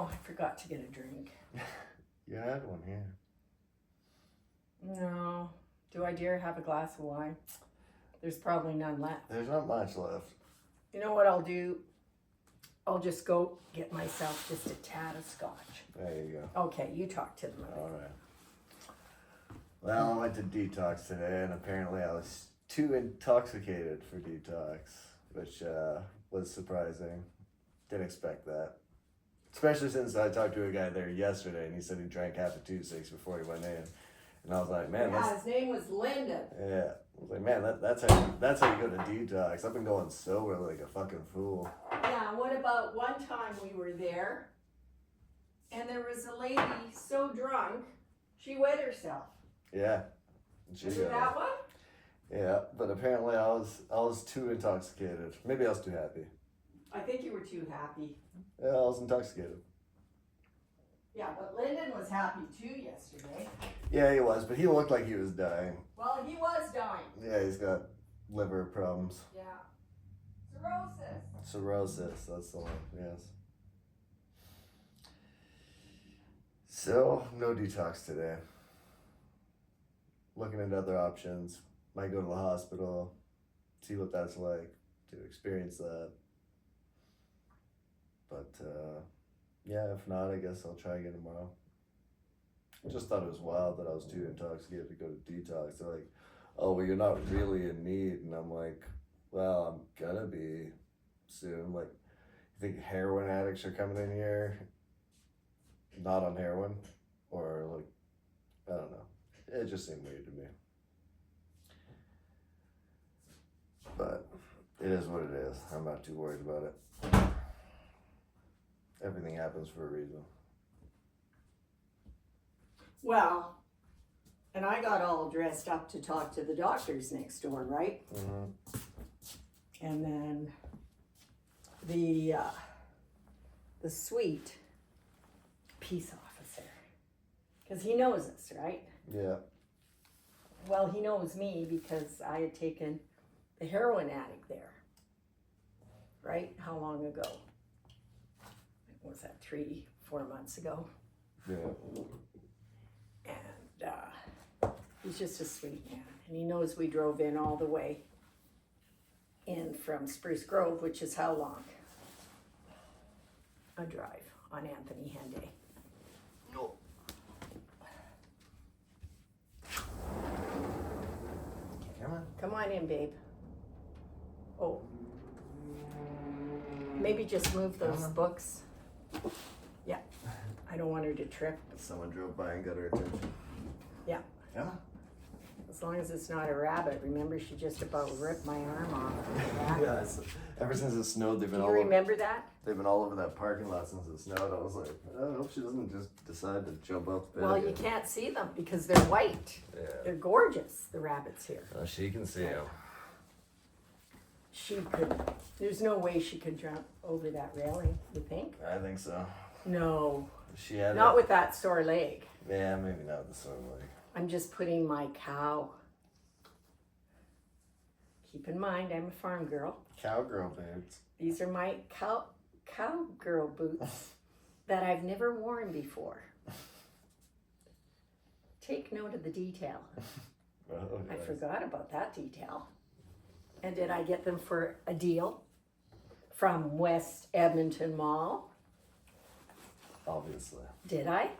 Oh, I forgot to get a drink. You had one here. No. Do I dare have a glass of wine? There's probably none left. There's not much left. You know what I'll do? I'll just go get myself just a tad of scotch. There you go. Okay, you talk to them. All right. Well, I went to detox today, and apparently I was too intoxicated for detox, which was surprising. Didn't expect that. Especially since I talked to a guy there yesterday, and he said he drank half a 2-6 before he went in. And I was like, man, his name was Lyndon. yeah. I was like, man, that's how you go to detox. I've been going sober like a fucking fool. Yeah, what about one time we were there, and there was a lady so drunk, she wet herself. Yeah. Was it that one? Yeah, but apparently I was too intoxicated. Maybe I was too happy. I think you were too happy. Yeah, I was intoxicated. Yeah, but Lyndon was happy too yesterday. Yeah, he was, but he looked like he was dying. Well, he was dying. Yeah, he's got liver problems. Yeah. Cirrhosis. Cirrhosis, that's the one, yes. So, no detox today. Looking into other options. Might go to the hospital, see what that's like, to experience that. But, yeah, if not, I guess I'll try again tomorrow. Just thought it was wild that I was too intoxicated to go to detox. They're like, oh, well, you're not really in need. And I'm like, well, I'm gonna be soon. Like, you think heroin addicts are coming in here not on heroin? Or, like, I don't know. It just seemed weird to me. But it is what it is. I'm not too worried about it. Everything happens for a reason. Well, and I got all dressed up to talk to the doctors next door, right? Mm-hmm. And then the sweet peace officer, because he knows us, right? Yeah. Well, he knows me because I had taken the heroin addict there, right? How long ago? Was that 3-4 months ago? Yeah. And he's just a sweet man. And he knows we drove in all the way in from Spruce Grove, which is how long? A drive on Anthony Henday. No. Come on. Come on in, babe. Oh. Maybe just move those books. Yeah. I don't want her to trip. Someone drove by and got her attention. Yeah. Yeah. As long as it's not a rabbit. Remember, she just about ripped my arm off. Yeah. Ever since it snowed, they've been Do all you remember that? They've been all over that parking lot since it snowed. I was like, I hope she doesn't just decide to jump out the bed. Well, you can't see them because they're white. Yeah. They're gorgeous, the rabbits here. She can see him. She could, there's no way she could jump over that railing, you think? I think so. No, She had not it. with that sore leg. Yeah, maybe not the sort of like. I'm just putting my cow. Keep in mind, I'm a farm girl. Cowgirl boots. These are my cowgirl boots that I've never worn before. Take note of the detail. Oh, I yes. forgot about that detail. And did I get them for a deal from West Edmonton Mall? Obviously. Did I?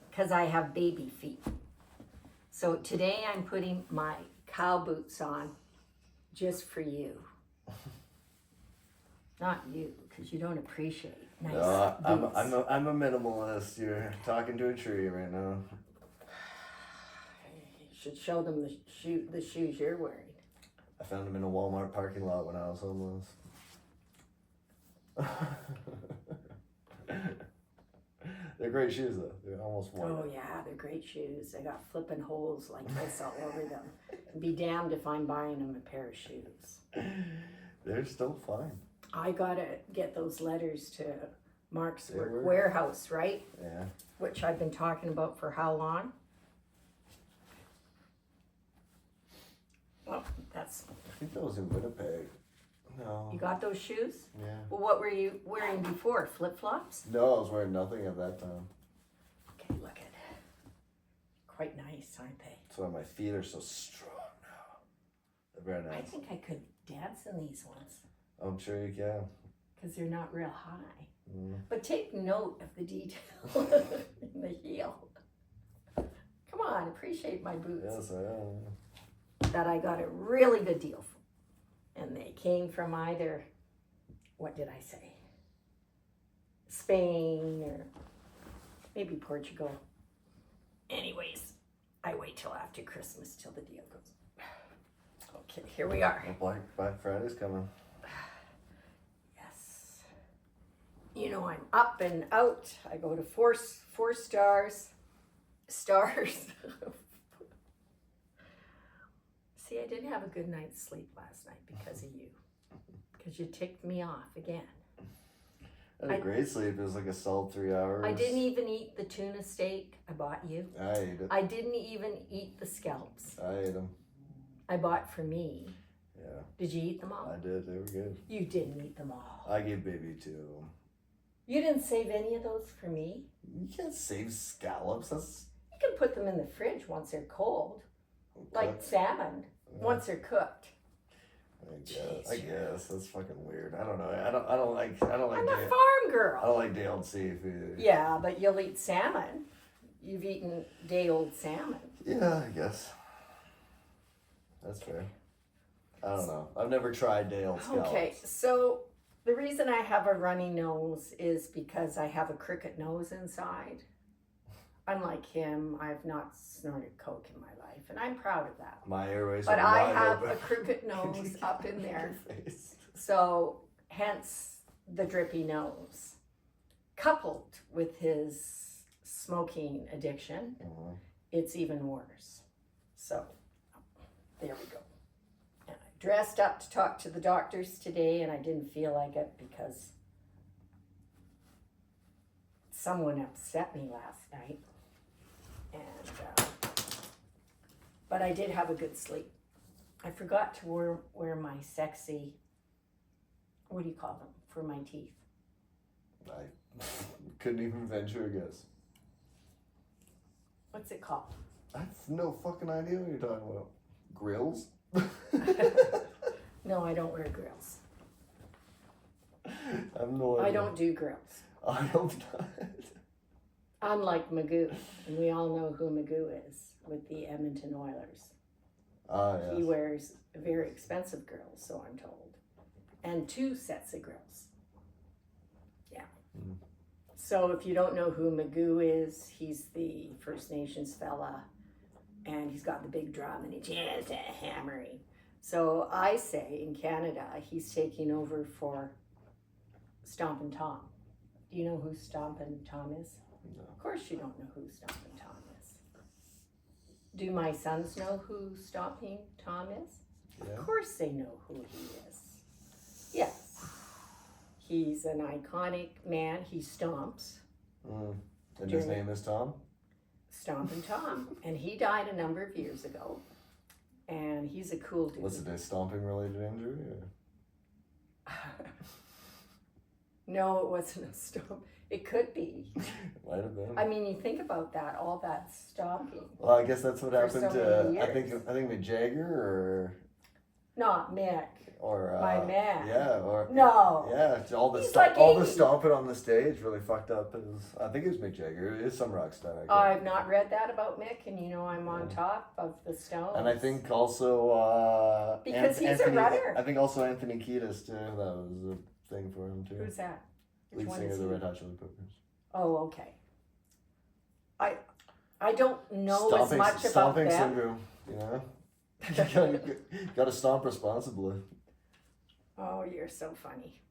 Because I have baby feet. So today I'm putting my cow boots on just for you. Not you, because you don't appreciate nice boots. I'm a minimalist. You're talking to a tree right now. You should show them the shoes you're wearing. I found them in a Walmart parking lot when I was homeless. They're great shoes though. They're almost worn. Oh yeah, they're great shoes. They got flipping holes like this all over them. Be damned if I'm buying them a pair of shoes. They're still fine. I gotta get those letters to Mark's They were- warehouse, right? Yeah. Which I've been talking about for how long? Well, that's, I think that was in Winnipeg. No. You got those shoes? Yeah. Well, what were you wearing before? Flip-flops? No, I was wearing nothing at that time. Okay, look at it. Quite nice, aren't they? That's why my feet are so strong now. They're very I nice. think I could dance in these ones I'm sure you can. because they're not real high. Mm. But take note of the detail in the heel. Come on, appreciate my boots Yes, I am. that I got a really good deal for. And they came from either, what did I say? Spain or maybe Portugal. Anyways, I wait till after Christmas till the deal goes. Okay, here we are. Well, Black Friday's coming. Yes. You know, I'm up and out. I go to four stars. See, I didn't have a good night's sleep last night because of you. Because you ticked me off again. I had a great sleep. It was like a solid 3 hours. I didn't even eat the tuna steak I bought you. I ate it. I didn't even eat the scallops I ate them. I bought for me. Yeah. Did you eat them all? I did. They were good. You didn't eat them all. I gave baby 2. You didn't save any of those for me? You can't save scallops. That's You can put them in the fridge once they're cold. Like cooked. salmon, Yeah. once they're cooked. I guess that's fucking weird. I don't know. I don't like I'm a day, farm I girl. don't like day-old seafood. Yeah, but you'll eat salmon. You've eaten day-old salmon. Yeah, I guess. That's fair. I don't know. I've never tried day-old scallops. Okay, so the reason I have a runny nose is because I have a crooked nose inside. Unlike him, I've not snorted coke in my life, and I'm proud of that. My airways But are I wide have open. a crooked nose up in there, Your face. so hence the drippy nose. Coupled with his smoking addiction, Mhm. it's even worse. So, there we go. And I dressed up to talk to the doctors today, and I didn't feel like it because someone upset me last night. And, but I did have a good sleep. I forgot to wear my sexy, what do you call them, for my teeth? I couldn't even venture a guess. What's it called? I have no fucking idea what you're talking about. Grills? No, I don't wear grills. I have no idea. I don't do grills. I don't know. Unlike Magoo, and we all know who Magoo is with the Edmonton Oilers. Ah, yes. He wears very expensive grills, so I'm told, and 2 sets of grills. Yeah. Mm. So if you don't know who Magoo is, he's the First Nations fella, and he's got the big drum and he's just hammering. So I say in Canada, he's taking over for Stompin' Tom. Do you know who Stompin' Tom is? No. Of course you don't know who Stompin' Tom is. Do my sons know who Stompin' Tom is? Yeah. Of course they know who he is. Yes. He's an iconic man. He stomps. Mm. And his During- name is Tom? Stompin' Tom. And he died a number of years ago. And he's a cool dude. Was it a stomping related injury? Or? No, it wasn't a stomp. It could be. Might have been. I mean, you think about that, all that stomping. Well, I guess that's what For happened so to many I think years. Mick Jagger Not Mick. or My man. Yeah, or No. yeah, all the He's like all the 80. stomping on the stage really fucked up his. I think it was Mick Jagger. It is some rock star. I can't- I've not read that about Mick, and you know I'm on Yeah. top of the Stones. And I think also Because he's a Anthony, runner. I think also Anthony Kiedis too. That was a thing for him too. Who's that? Which Lead one singer is of the he? Red Hot Chili Peppers. Oh, okay. I don't know Stomping, as much about stomping them. syndrome. You know, you gotta stomp responsibly. Oh, you're so funny.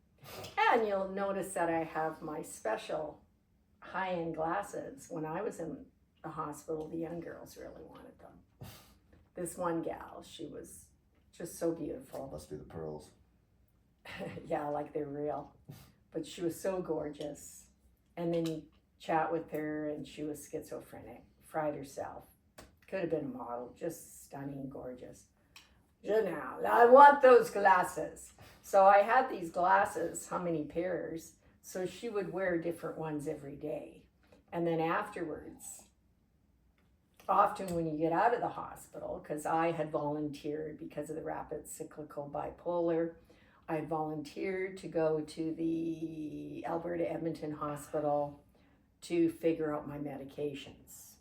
And you'll notice that I have my special high-end glasses. When I was in the hospital, the young girls really wanted them. This one gal, she was just so beautiful. Must be the pearls. Yeah, like they're real. But she was so gorgeous. And then you chat with her, and she was schizophrenic, fried herself. Could have been a model, just stunning, gorgeous. Janelle, I want those glasses. So I had these glasses, how many pairs? So she would wear different ones every day. And then afterwards, often when you get out of the hospital, because I had volunteered because of the rapid cyclical bipolar, I had volunteered to go to the Alberta Edmonton Hospital to figure out my medications.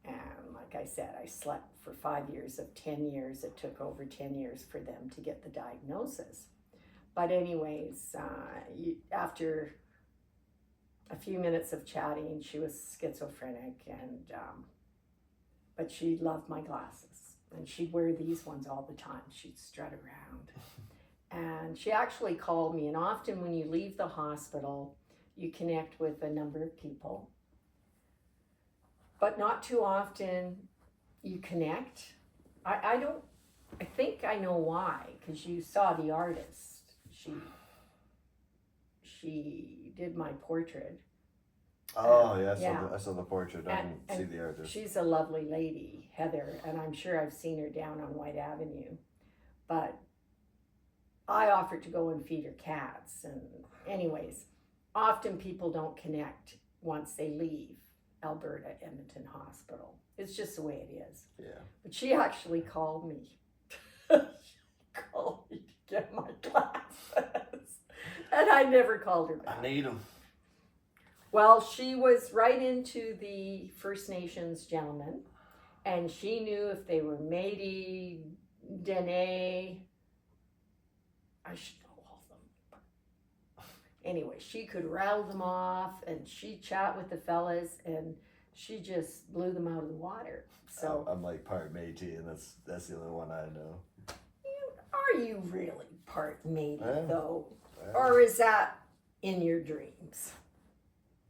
And like I said, I slept for 5 years of 10 years. It took over 10 years for them to get the diagnosis. But anyways, after a few minutes of chatting, she was schizophrenic, and but she loved my glasses, and she'd wear these ones all the time. She'd strut around, and she actually called me. And often when you leave the hospital, you connect with a number of people, but not too often you connect. I think I know why, because you saw the artist. She did my portrait. Oh yeah, yeah. I saw the portrait. I didn't see And the artist. she's a lovely lady, Heather, and I'm sure I've seen her down on White Avenue. But I offered to go and feed her cats. And anyways, often people don't connect once they leave Alberta Edmonton Hospital. It's just the way it is. Yeah. But she actually called me. She called me to get my glasses. And I never called her back. I need them. Well, she was right into the First Nations gentlemen, and she knew if they were Métis, Dene, I should know all of them. Anyway, she could rattle them off, and she'd chat with the fellas, and she just blew them out of the water. So I'm like part Métis, and that's the only one I know. are you really part Métis, though? Yeah. Or is that in your dreams?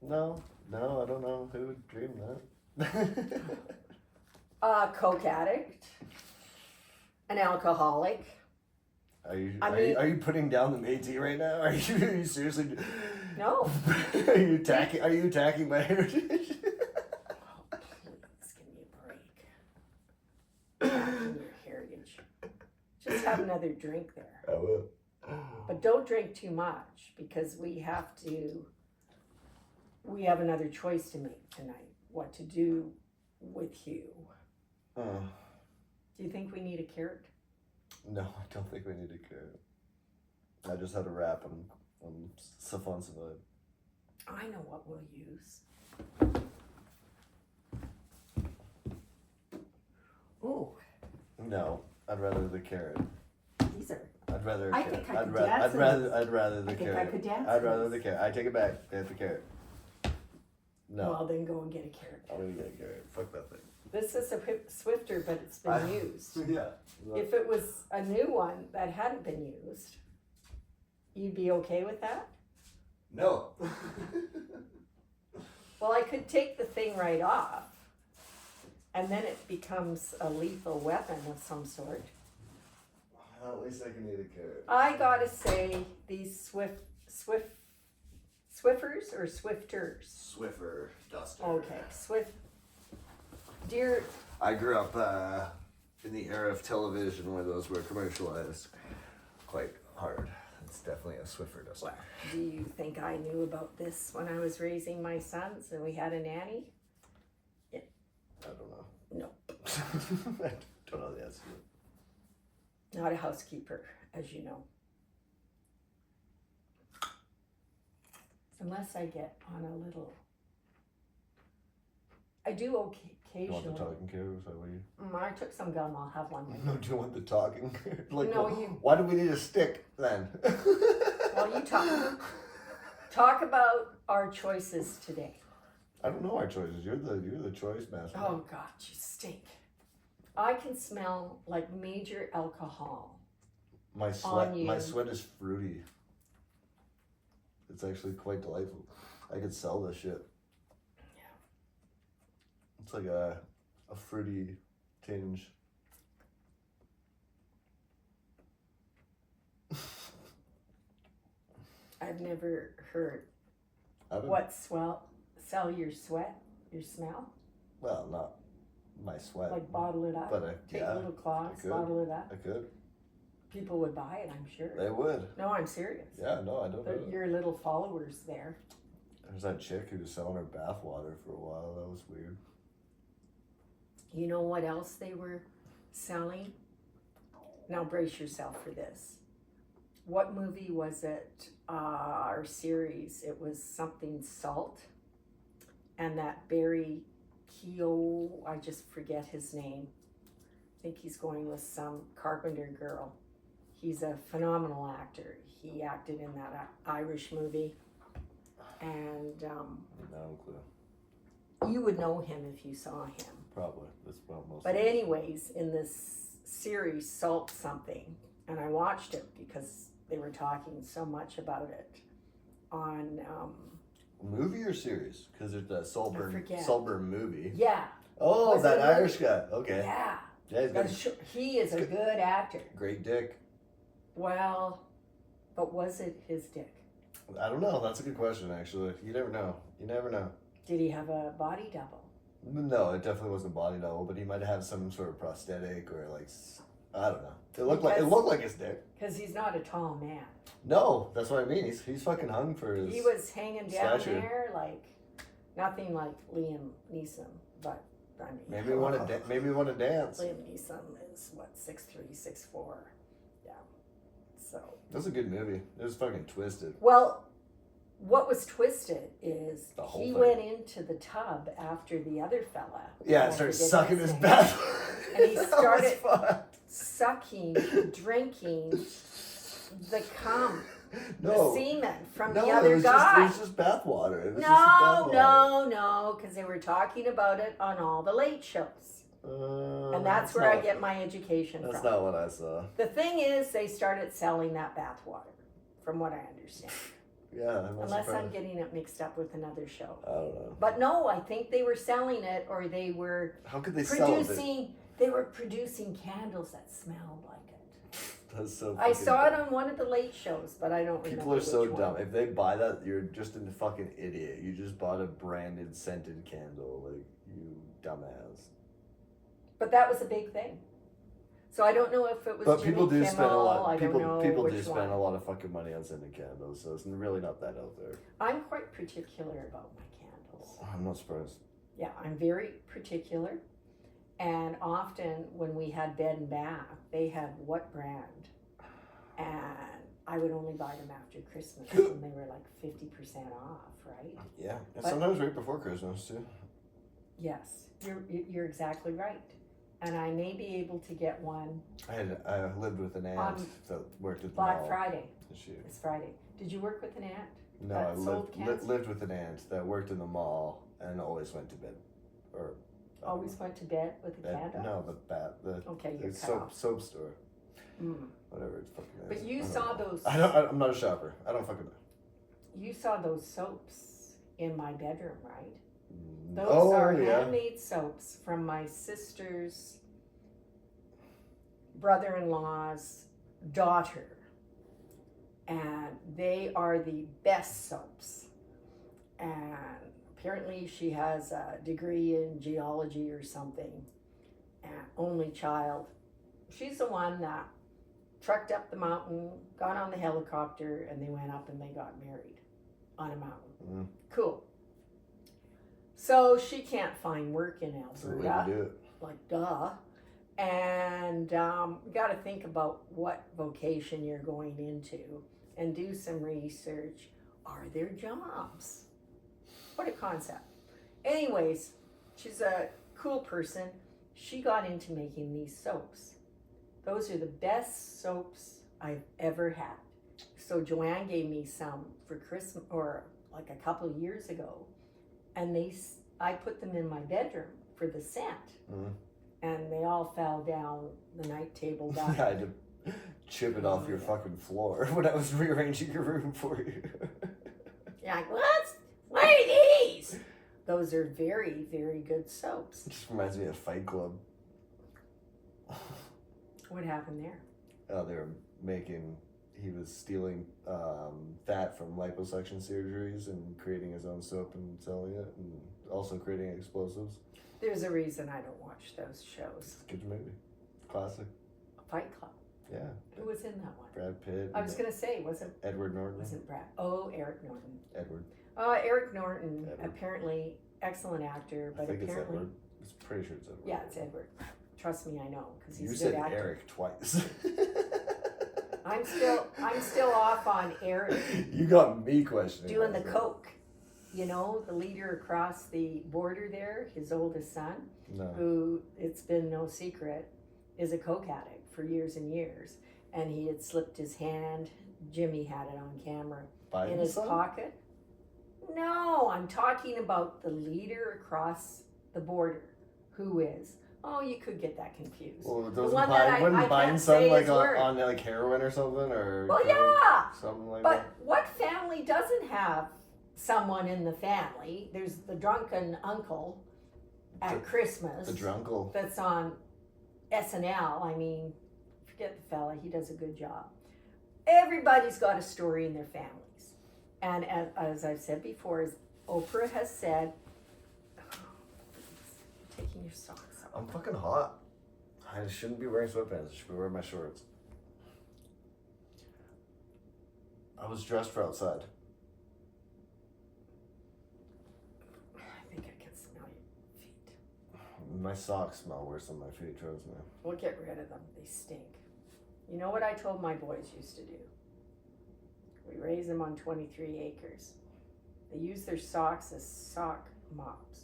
No, I don't know who would dream that. Coke addict, an alcoholic. Are you putting down the Métis right now? Are you seriously? No. Are you attacking my heritage? Oh, please give me a break. Attacking your heritage. Just have another drink there. I will. But don't drink too much, because we have another choice to make tonight. What to do with Hugh. Do you think we need a carrot? No, I don't think we need a carrot. I just had a wrap and Safon Savoy. I know what we'll use. Ooh, No, I'd rather the carrot. these are. I'd rather. I think I could dance. I'd rather the I think carrot. I could dance. I'd rather the carrot. I take it back. Get the carrot. No, Well, then go and get a carrot. I'm gonna get a carrot. Fuck that thing. This is a Swifter, but it's been used. Yeah. If it was a new one that hadn't been used, you'd be okay with that? No. Well, I could take the thing right off, and then it becomes a lethal weapon of some sort. Well, at least I can eat a carrot. I gotta say, these Swiffers or Swifters? Swiffer Duster. Okay, Dear, I grew up in the era of television where those were commercialized quite hard. It's definitely a Swiffer Duster. what, do you think I knew about this when I was raising my sons and we had a nanny? I don't know. No, I don't know the answer. not a housekeeper, as you know. Unless I get on a little. I do You want occasionally. the talking carrot? Is that what you? I took some gum, I'll have one. No, do you want the talking carrot? Like, No, well, you- why do we need a stick then? Well, you talk. Talk about our choices today. I don't know our choices. You're the choice master. Oh God, you stink. I can smell like major alcohol. My on you. sweat is fruity. It's actually quite delightful. I could sell this shit. Yeah. It's like a fruity tinge. I've never heard I've been- what sell your sweat, your smell, Well, not my sweat. like bottle it up. But Take a little claws, could. bottle it up. I could. People would buy it, I'm sure. They would. No, I'm serious. Yeah, no, I don't know. Your little followers there. There's that chick who was selling her bathwater for a while. That was weird. You know what else they were selling? Now brace yourself for this. What movie was it? Or series? It was something Salt. And that Barry Keogh, I just forget his name. I think he's going with some carpenter girl. He's a phenomenal actor. He acted in that Irish movie. And No clue. you would know him if you saw him. Probably. That's about most. But anyways, in this series, Salt something, and I watched it because they were talking so much about it on, Movie or series? Because it's that forget. Saltburn movie. yeah, Oh, Was that it a Irish guy. Okay. yeah. Yeah, he's got He is a good actor. a great dick. Well, but was it his dick? I don't know. That's a good question, actually. You never know. You never know. Did he have a body double? No, it definitely wasn't a body double, but he might have had some sort of prosthetic or like, I don't know. It looked like his dick. Because he's not a tall man. No, that's what I mean. He's fucking hung for his. He was hanging down stature. there like nothing like Liam Neeson, but I mean, Maybe we want to dance. Liam Neeson is what 6'3", 6'4", yeah. So That's a good movie. It was fucking twisted. well, what was twisted is The whole he thing. went into the tub after the other fella. Yeah, I and started forget sucking his name, bath. And he That was started- fun. sucking, drinking the cum, No. the semen from No, the other guy. it was just bath water. It was just No, bath no, because they were talking about it on all the late shows. water. And that's where I get my education That's from. not what I saw. The thing is, they started selling that bathwater, from what I understand. Yeah, I'm not Unless I'm surprised. getting it mixed up with another show. I don't know. But no, I think they were selling it, or they were How could they sell it? producing candles that smelled like it. That's so. I fucking saw it dumb. on one of the late shows, but I don't remember. People are so which dumb. one. If they buy that, you're just a fucking idiot. You just bought a branded scented candle, like you dumbass. But that was a big thing. So I don't know if it was But Jimmy people do Kimmel. spend a lot. I don't know People which do spend one. a lot of fucking money on scented candles, so it's really not that out there. I'm quite particular about my candles. I'm not surprised. Yeah, I'm very particular. And often when we had Bed and Bath, they had what brand? And I would only buy them after Christmas when they were like 50% off, right? Yeah, and But- sometimes right before Christmas too. Yes, you're exactly right. And I may be able to get one I lived with an aunt On that worked at the Black mall Friday. this year. It's Friday. Did you work with an aunt? No, that I sold cans? lived with an aunt that worked in the mall and always went to bed, or Always went to bed with a candle? no, the Okay, you're the cut soap off. soap store, Mm. whatever it's fucking is. But you I don't saw know. those. I'm not a shopper. I don't fucking know. You saw those soaps in my bedroom, right? Mm, Those oh are yeah. handmade soaps from my sister's brother-in-law's daughter. And they are the best soaps. And apparently she has a degree in geology or something. And only child. She's the one that trekked up the mountain, got on the helicopter, and they went up and they got married on a mountain. Mm. Cool. So she can't find work in That's the way Alberta. to do it. Like, duh. And you got to think about what vocation you're going into and do some research. Are there jobs? What a concept. Anyways, she's a cool person. She got into making these soaps. Those are the best soaps I've ever had. So Joanne gave me some for Christmas, or like a couple of years ago, and I put them in my bedroom for the scent. Mm. And they all fell down the night table I down. had to chip it off your fucking floor when I was rearranging your room for you. You're like, what are these? Those are very, very good soaps. Just reminds me of Fight Club. What happened there? They were making. He was stealing fat from liposuction surgeries and creating his own soap and selling it, and also creating explosives. There's a reason I don't watch those shows. Good movie, classic. Fight Club. Yeah. Who was in that one? Brad Pitt. I was gonna say, wasn't Edward Norton. Brad? Oh, Eric Norton. Edward. Eric Norton, Edward. apparently excellent actor, I but think apparently, it's pretty sure it's Edward. yeah, it's Edward. Trust me, I know because he's You a said good actor. Eric twice. I'm still off on Eric You got me questioning. doing the myself. coke. You know, the leader across the border there, his oldest son, No. who, it's been no secret, is a coke addict for years and years. And he had slipped his hand, Jimmy had it on camera, in his pocket. No, I'm talking about the leader across the border, who is. Oh, you could get that confused. Well, one that I wouldn't can't Biden's say son like his word. on like heroin or something or Well, coke, yeah, something like but that. what family doesn't have someone in the family? There's the drunken uncle at Christmas. The drunkle. That's on SNL. I mean, forget the fella, he does a good job. Everybody's got a story in their families. And as I've said before, as Oprah has said, taking your socks off. I'm fucking hot. I shouldn't be wearing sweatpants. I should be wearing my shorts. I was dressed for outside. I think I can smell your feet. My socks smell worse than my feet, trust me. We'll get rid of them. They stink. You know what I told my boys used to do? We raise them on 23 acres. They use their socks as sock mops.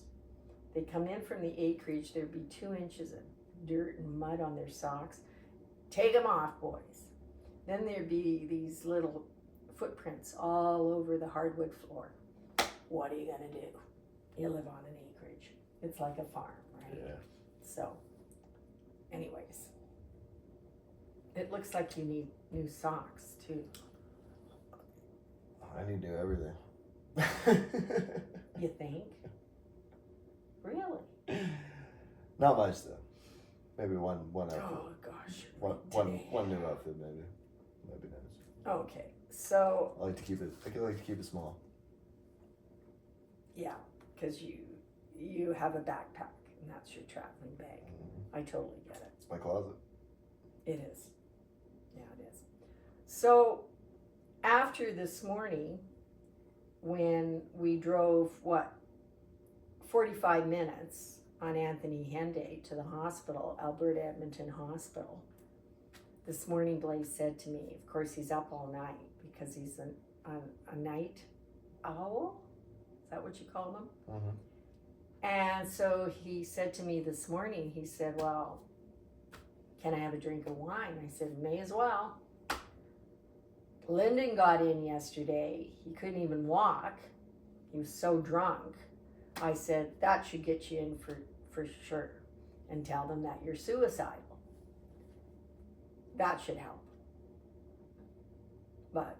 They come in from the acreage, there'd be 2 inches of dirt and mud on their socks. Take them off, boys. Then there'd be these little footprints all over the hardwood floor. What are you gonna do? You live on an acreage. It's like a farm, right? Yeah. So, anyways, it looks like you need new socks too. I need to do everything. You think? Really? Not much though. Maybe one outfit. Oh gosh. One new outfit maybe. Might be nice. Okay, so I like to keep it small. yeah, because you have a backpack and that's your traveling bag. I totally get it. It's my closet. It is. Yeah, it is. So after this morning, when we drove 45 minutes on Anthony Henday to the hospital, Alberta Edmonton Hospital. This morning Blaze said to me, of course he's up all night because he's a night owl. Is that what you call them? Mm-hmm. And so he said to me this morning, he said, well, can I have a drink of wine? I said, may as well. Lyndon got in yesterday. He couldn't even walk. He was so drunk. I said, that should get you in for sure. And tell them that you're suicidal. That should help. But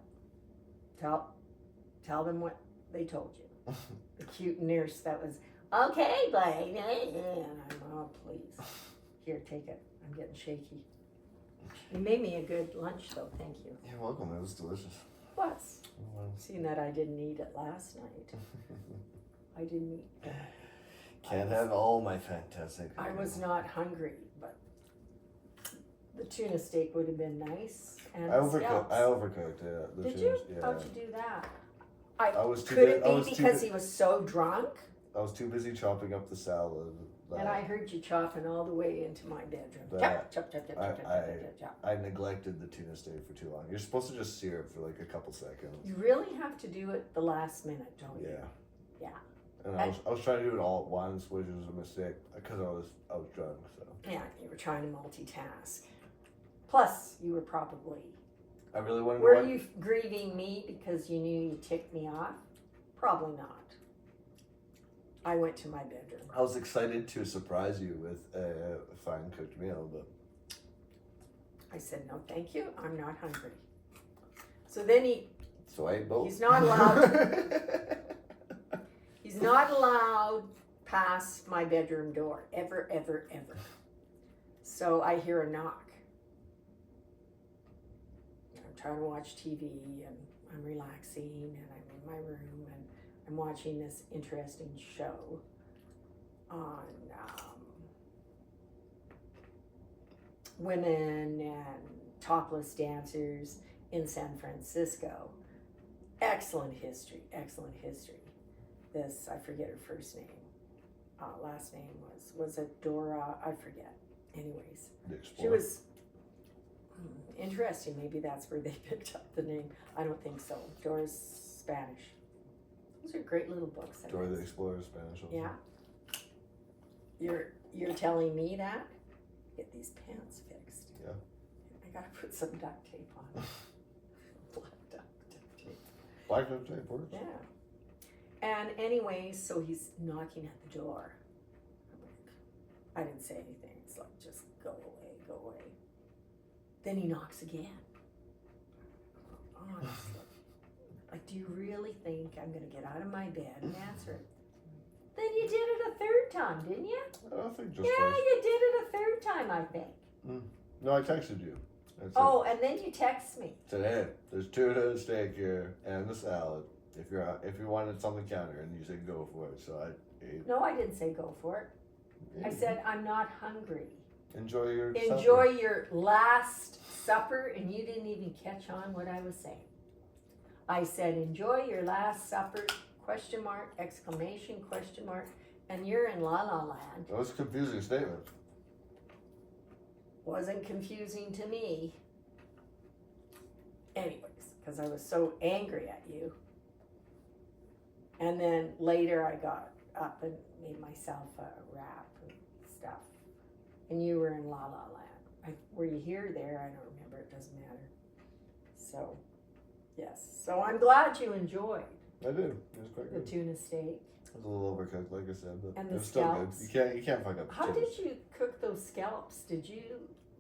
tell them what they told you. The cute nurse that was, okay, Blake. And I'm, oh, please. Here, take it. I'm getting shaky. You made me a good lunch, though. Thank you. You're welcome. It was delicious. Plus, Well, seeing that I didn't eat it last night. I didn't eat. Can't have all my fantastic. I was not hungry, but the tuna steak would have been nice. And I overcooked. scallops. I overcooked it. The Did tunas, you? Yeah. How'd you do that? I was too. Could it I was be too because he was so drunk? I was too busy chopping up the salad. And I heard you chopping all the way into my bedroom. That- Chop, chop, chop, chop, I- chop, chop, chop, chop, chop. I neglected the tuna steak for too long. You're supposed to just sear it for like a couple seconds. You really have to do it the last minute, don't you? Yeah. Yeah. And I was trying to do it all at once, which was a mistake because I was drunk. So Yeah, you were trying to multitask. Plus, you were probably. I really wanted Were to. watch- you grieving me because you knew you ticked me off? Probably not. I went to my bedroom. I was excited to surprise you with a fine cooked meal, but I said, no, thank you. I'm not hungry. So then so I ate both. he's not allowed. He's not allowed past my bedroom door. Ever, ever, ever. So I hear a knock. I'm trying to watch TV and I'm relaxing and I'm in my room and I'm watching this interesting show on women and topless dancers in San Francisco. Excellent history, excellent history. This, I forget her first name. Last name was it Dora? I forget. Anyways, The she Explorer. was interesting. Maybe that's where they picked up the name. I don't think so. Dora's Spanish. Those are great little books. I Dora the guess. Explorer, Spanish. Also. Yeah. You're telling me that? Get these pants fixed. Yeah. I gotta put some duct tape on. Black duct tape. Black duct tape works. Yeah. And anyway, so he's knocking at the door. I'm like, I didn't say anything. It's like, just go away, go away. Then he knocks again. Honestly. Like, do you really think I'm gonna get out of my bed and answer it? Then you did it a third time, didn't you? I don't think just Yeah, twice. you did it a third time, I think. No, I texted you. I said, Oh, and then you text me. said, hey, there's tuna, steak here, and the salad. If you wanted something counter, and you said go for it, so I ate. No, I didn't say go for it. I said I'm not hungry. enjoy your Enjoy supper. your last supper, and you didn't even catch on what I was saying. I said enjoy your last supper, question mark, exclamation, question mark, and you're in la la land. That was a confusing statement. Wasn't confusing to me. Anyways, because I was so angry at you. And then later I got up and made myself a wrap and stuff. And you were in La La Land. Were you here, there? I don't remember. It doesn't matter. So, yes. So I'm glad you enjoyed I did. It was quite the good. tuna steak. It was a little overcooked, like I said, but And it the was still scallops. good. You can't fuck up the How chicken. did you cook those scallops? Did you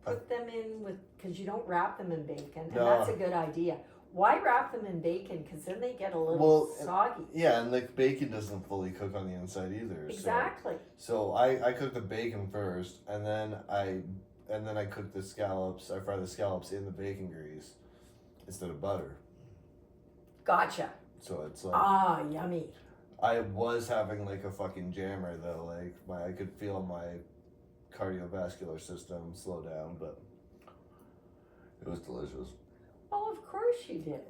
put them in with, because you don't wrap them in bacon, and No. that's a good idea. Why wrap them in bacon? Because then they get a little Well, soggy. Yeah, and like bacon doesn't fully cook on the inside either. Exactly. So I cook the bacon first, and then I cook the scallops. I fry the scallops in the bacon grease instead of butter. Gotcha. So it's like Ah, yummy. I was having like a fucking jammer though. Like I could feel my cardiovascular system slow down, but it was delicious. Oh, of course you did.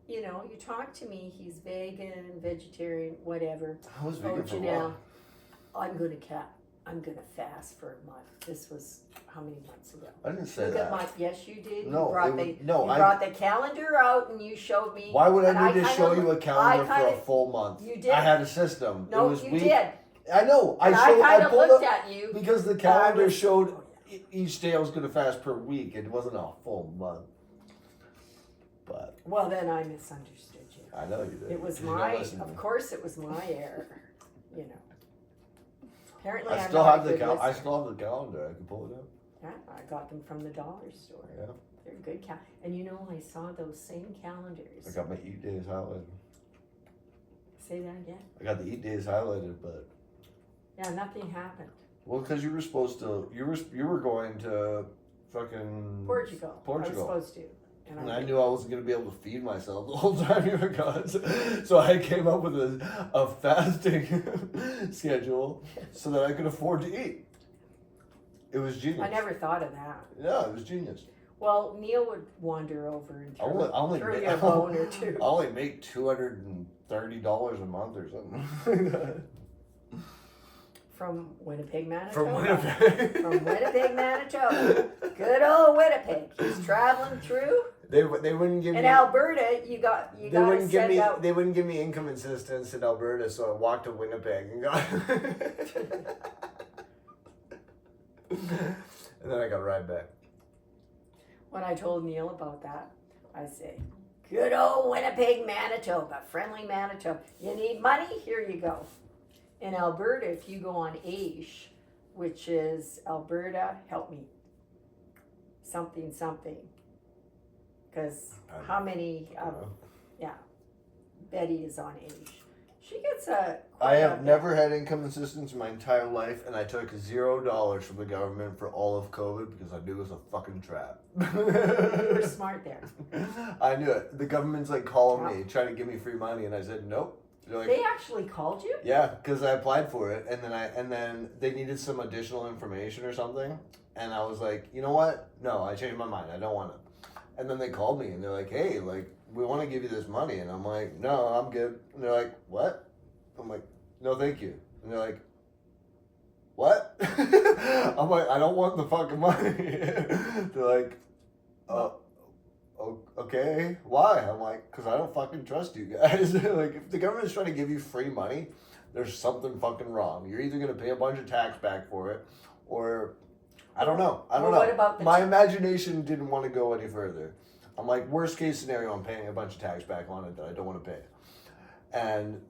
You know, you talk to me, he's vegan, vegetarian, whatever. I was Oh, vegan for a Janelle, while. I'm gonna fast for a month. This was how many months ago? I didn't say Look at that. my, yes, you did. No, you brought it the, was- no, you I- brought the calendar out and you showed me. Why would and I need to kinda show you a look- calendar I for a kinda- full month? You did. I had a system. No, it was you week. did. I know. And I showed. kind of pulled looked up at you. because the and I calendar was- showed oh, yeah. each day I was going to fast per week. It wasn't a full month. But Well, then I misunderstood you. I know you did. It was 'cause you don't my, listen to of me. course, it was my error. You know. Apparently, I I'm still not have a the good I listener. still have the calendar. I can pull it up. Yeah, I got them from the dollar store. Yeah. They're good and you know, I saw those same calendars. I got my eat days highlighted. Say that again. I got the eat days highlighted, but Yeah, nothing happened. well, because you were supposed to. You were going to fucking Portugal. I was Portugal. supposed to. And I knew I wasn't going to be able to feed myself the whole time you were gone. So I came up with a fasting schedule so that I could afford to eat. It was genius. I never thought of that. Yeah, it was genius. Well, Neil would wander over and I only throw make, you a bone or two. I only make $230 a month or something. From Winnipeg, Manitoba. From Winnipeg. From Winnipeg, Manitoba. Good old Winnipeg. He's traveling through. They wouldn't give In me. Alberta, you got They to wouldn't give send me. out. They wouldn't give me income assistance in Alberta, so I walked to Winnipeg and got. And then I got a ride back. When I told Neil about that, I say, good old Winnipeg, Manitoba, friendly Manitoba. You need money? Here you go. In Alberta, if you go on AISH, which is Alberta, help me, something, because how many, Betty is on AISH. She gets a... I have never had income assistance in my entire life, and I took $0 from the government for all of COVID because I knew it was a fucking trap. You were smart there. I knew it. The government's like calling me, trying to give me free money, and I said nope. They're like, They actually called you? yeah, because I applied for it, and then they needed some additional information or something, And I was like, you know what? No, I changed my mind. I don't want it. And then they called me and they're like, hey, like, we want to give you this money. And I'm like, no, I'm good. And they're like, what? I'm like, no, thank you. And they're like, what? I'm like, I don't want the fucking money. They're like, okay, why? I'm like, because I don't fucking trust you guys. Like, if the government's trying to give you free money, there's something fucking wrong. You're either going to pay a bunch of tax back for it, or I don't know. I don't know. What about My imagination didn't want to go any further. I'm like, worst case scenario, I'm paying a bunch of tax back on it that I don't want to pay. And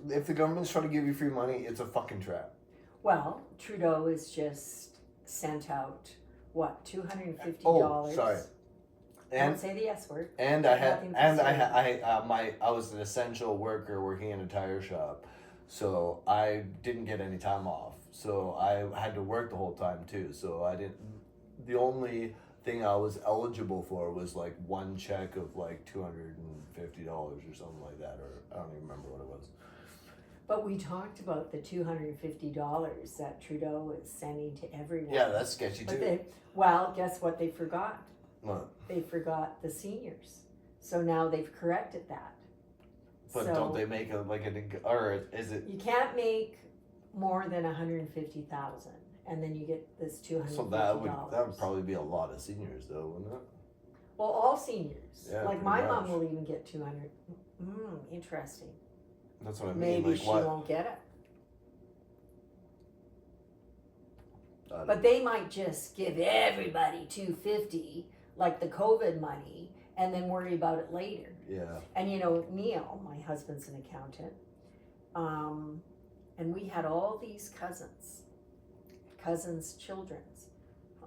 if the government's trying to give you free money, it's a fucking trap. Well, Trudeau has just sent out, what, $250? Oh, sorry. Don't say the S word. And I was an essential worker working in a tire shop, so I didn't get any time off. So I had to work the whole time too. So I didn't. The only thing I was eligible for was like one check of like $250 or something like that, or I don't even remember what it was. But we talked about the $250 that Trudeau is sending to everyone. Yeah, that's sketchy too. Well, guess what they forgot? What? They forgot the seniors. So now they've corrected that. But so don't they make or is it? You can't make more than $150,000, and then you get this $250. So that would probably be a lot of seniors, though, wouldn't it? Well, all seniors. Yeah, like my pretty mom much. will even get 200. Interesting. That's what I mean. Maybe like, she what? won't get it. But they might just give everybody $250, like the COVID money, and then worry about it later. Yeah. And you know, Neil, my husband's an accountant, and we had all these cousins' children's.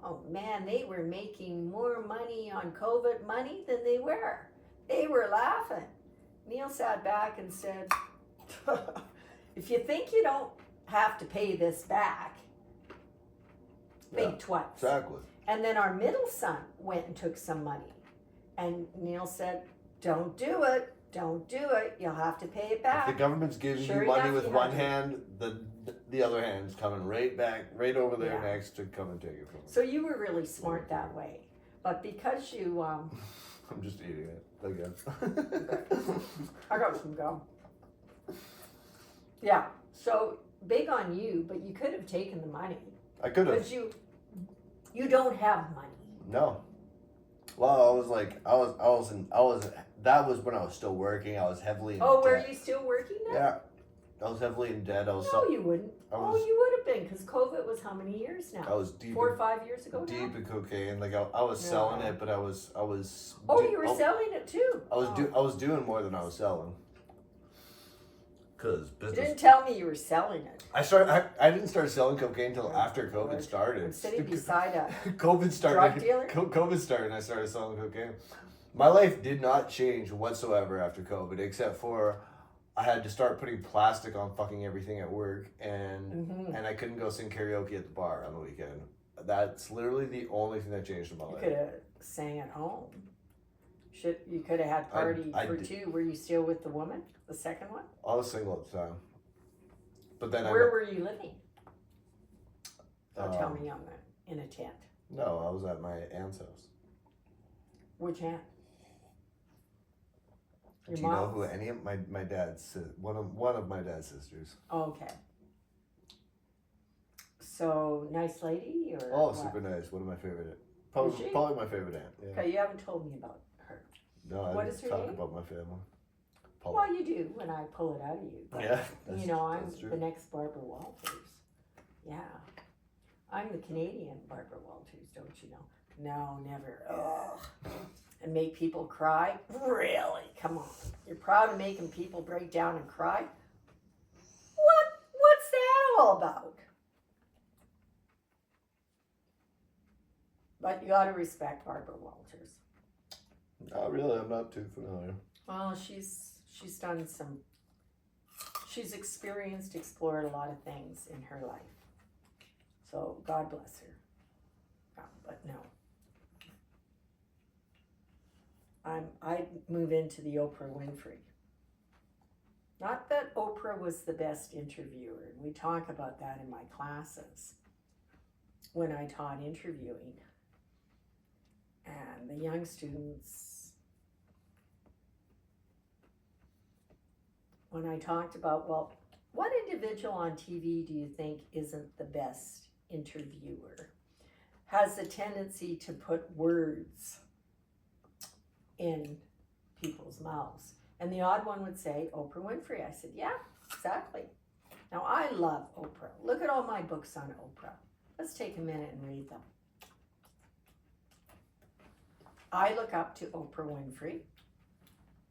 Oh man, they were making more money on COVID money than they were. They were laughing. Neil sat back and said, if you think you don't have to pay this back, think twice. Exactly. And then our middle son went and took some money. And Neil said, don't do it. Don't do it. You'll have to pay it back. If the government's giving Sure you money enough, with you one have to. hand, the other hand's coming right back, right over there Yeah. next to come and take it from you. So you were really smart that way. But because you, I'm just eating it again. I got some gum. Yeah, so big on you, but you could have taken the money. I could have. But you don't have money. No. Well, that was when I was still working. I was heavily in Oh, were debt. you still working then? Yeah. I was heavily in debt. No, you wouldn't. I was- You would have been, because COVID was how many years now? I was deep 4 or 5 years ago now? deep in cocaine. Like I was selling Yeah. it, but I was Oh, you were selling it too? I was doing more than I was selling. Cause You business. didn't tell me you were selling it. I didn't start selling cocaine until after Lord. COVID started. I'm sitting beside a COVID started. drug dealer? COVID started, and I started selling cocaine. My life did not change whatsoever after COVID, except for I had to start putting plastic on fucking everything at work, and I couldn't go sing karaoke at the bar on the weekend. That's literally the only thing that changed in my You life. could have sang at home. You could have had party for two. Were you still with the woman? The second one? I was single at the time, but then Where were you living? Don't tell Um, me I'm in a tent. No, I was at my aunt's house. Which aunt? Do Your you know mom's? who any of my dad's one of my dad's sisters? Okay. So nice lady or Oh, what? super nice. One of my favorite. Is Probably, she? probably my favorite aunt. Yeah. Okay, you haven't told me about her. No, I What didn't is her talk name? about my family. Paula. Well, you do when I pull it out of you. But, Yeah, that's, you know, I'm that's true. the next Barbara Walters. Yeah. I'm the Canadian Barbara Walters, don't you know? No, never. Ugh. And make people cry? Really? Come on. You're proud of making people break down and cry? What's that all about? But you gotta respect Barbara Walters. Not really. I'm not too familiar. Well, she's done some. She's explored a lot of things in her life. So God bless her. But no. I'd move into the Oprah Winfrey. Not that Oprah was the best interviewer. We talk about that in my classes. when I taught interviewing. And the young students, when I talked about, well, what individual on TV do you think isn't the best interviewer? Has the tendency to put words in people's mouths. And the odd one would say, Oprah Winfrey. I said, yeah, exactly. Now, I love Oprah. Look at all my books on Oprah. Let's take a minute and read them. I look up to Oprah Winfrey.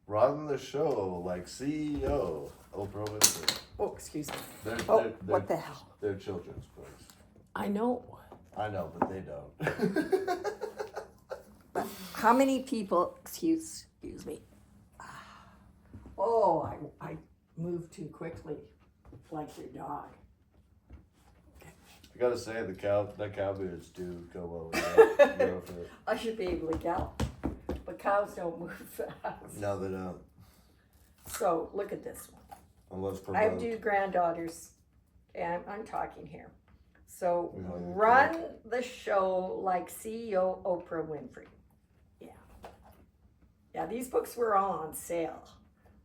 Run the show like CEO, Oprah Winfrey. Oh, excuse me. They're, What the hell? They're children's books. I know. I know, but they don't. But how many people, excuse me. Oh, I moved too quickly, like your dog. I gotta say, that cow beards do go well with that. Go for it. I should be able to gallop, but cows don't move fast. No, they don't. So look at this one. Unless I have provoked. two granddaughters, and I'm talking here. So We know you're run the show like CEO Oprah Winfrey. Yeah. Yeah, these books were all on sale.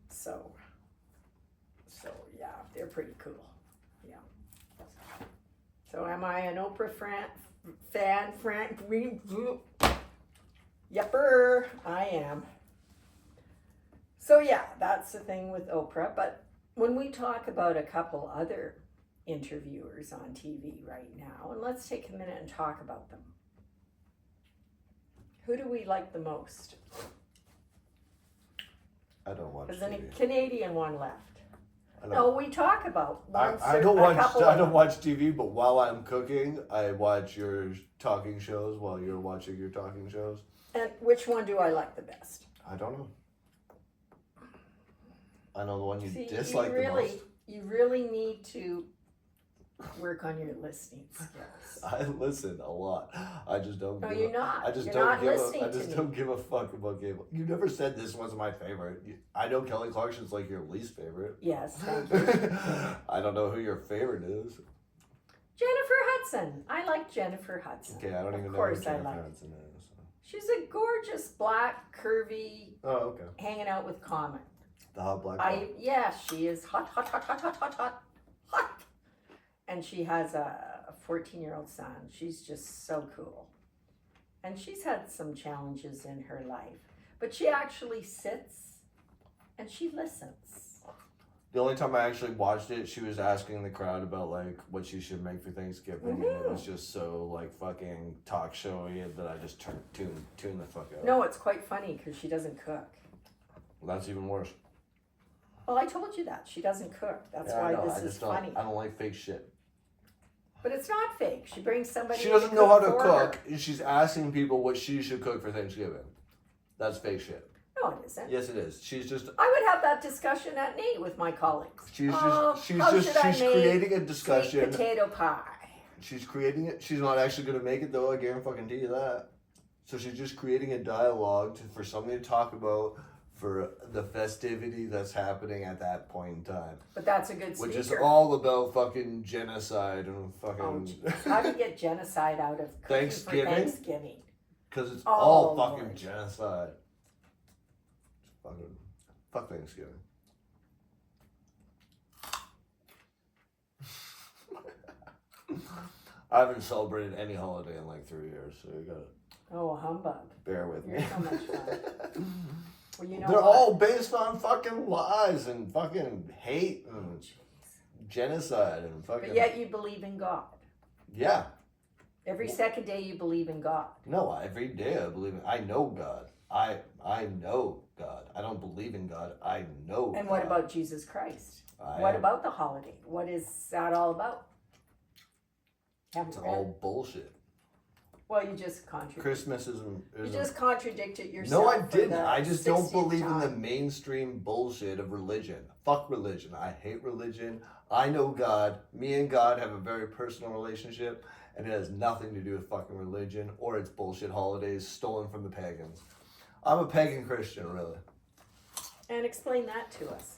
So yeah, they're pretty cool. Yeah. So am I an Oprah fan? Yepper, I am. So yeah, that's the thing with Oprah. But when we talk about a couple other interviewers on TV right now, and let's take a minute and talk about them. Who do we like the most? I don't watch There's a TV. Canadian one left. I don't, No, we talk about one. I don't watch. couple I of don't them. watch TV, but while I'm cooking, I watch your talking shows while you're watching your talking shows. And which one do I like the best? I don't know. I know the one you See, dislike you the really, most. you really need to work on your listening skills. I listen a lot. I just don't. No, give you're a, not. I just You're don't not give listening a. I to just me. don't give a fuck about cable. You never said this was my favorite. I know Kelly Clarkson's like your least favorite. Yes, thank you. I don't know who your favorite is. Jennifer Hudson. I like Jennifer Hudson. Okay, I don't even Of know course who I Jennifer like. Hudson is. She's a gorgeous, black, curvy, Oh, okay. hanging out with Common. The hot black. Yeah, she is hot. And she has a 14-year-old son. She's just so cool. And she's had some challenges in her life. But she actually sits and she listens. The only time I actually watched it, she was asking the crowd about like what she should make for Thanksgiving, and it was just so like fucking talk showy that I just tune the fuck out. No, it's quite funny because she doesn't cook. Well, that's even worse. Well, I told you that. She doesn't cook. That's Yeah, why I know. this I is just don't. funny. I don't like fake shit. But it's not fake. She brings somebody She in doesn't know how to for her. cook. And she's asking people what she should cook for Thanksgiving. That's fake shit. No, it isn't. Yes, it is. She's just. I would have that discussion at Nate with my colleagues. She's Oh, just. She's how just. should I She's make creating a sweet discussion. potato pie. She's creating it. She's not actually gonna make it though. I guarantee you that. So she's just creating a dialogue for something to talk about for the festivity that's happening at that point in time, But that's a good speaker. which is all about fucking genocide and Oh, fucking. geez. How do you get genocide out of cooking Thanksgiving? for Thanksgiving? Because it's Oh, all fucking Lord. genocide. Fucking fuck Thanksgiving. I haven't celebrated any holiday in like 3 years, so you gotta Oh, humbug. bear with You're me. so much fun. Well, you know They're what? all based on fucking lies and fucking hate Oh, and jeez. genocide and fucking. But yet you believe in God. Yeah. Every second day you believe in God. No, every day I believe in. I know God. I know God. I don't believe in God. I know. And God. what about Jesus Christ? What about the holiday? What is that all about? Haven't It's read? all bullshit. Well, you just contradicted. Christmas is You just contradicted yourself. No, I for didn't. the I just don't 60th believe in the time. mainstream bullshit of religion. Fuck religion. I hate religion. I know God. Me and God have a very personal relationship, and it has nothing to do with fucking religion or its bullshit holidays stolen from the pagans. I'm a pagan Christian, really. And explain that to us.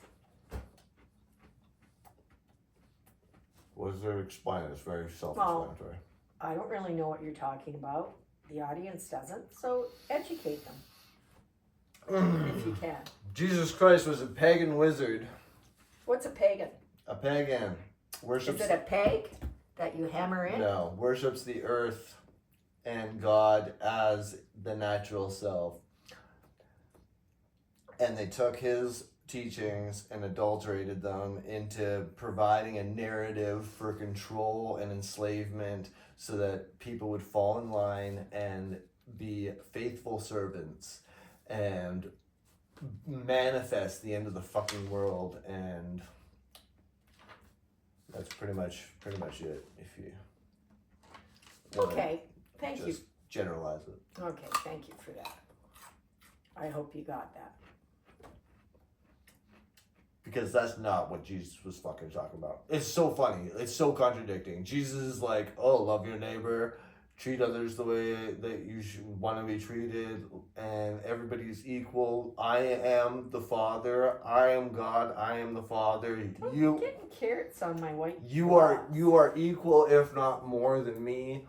What is there to explain? It's very self-explanatory. I don't really know what you're talking about. The audience doesn't, so educate them if you can. Jesus Christ was a pagan wizard. What's a pagan? A pagan worships. Is it a peg that you hammer in? No, worships the earth and God as the natural self. And they took his teachings and adulterated them into providing a narrative for control and enslavement so that people would fall in line and be faithful servants and manifest the end of the fucking world. And that's pretty much it, if you wanna Okay, thank you. just generalize it. Okay, thank you for that. I hope you got that. Because that's not what Jesus was fucking talking about. It's so funny. It's so contradicting. Jesus is like, oh, love your neighbor, treat others the way that you should want to be treated, and everybody's equal. I am the Father. I am God. I am the Father. I'm You getting carrots on my white. you are equal, if not more than me.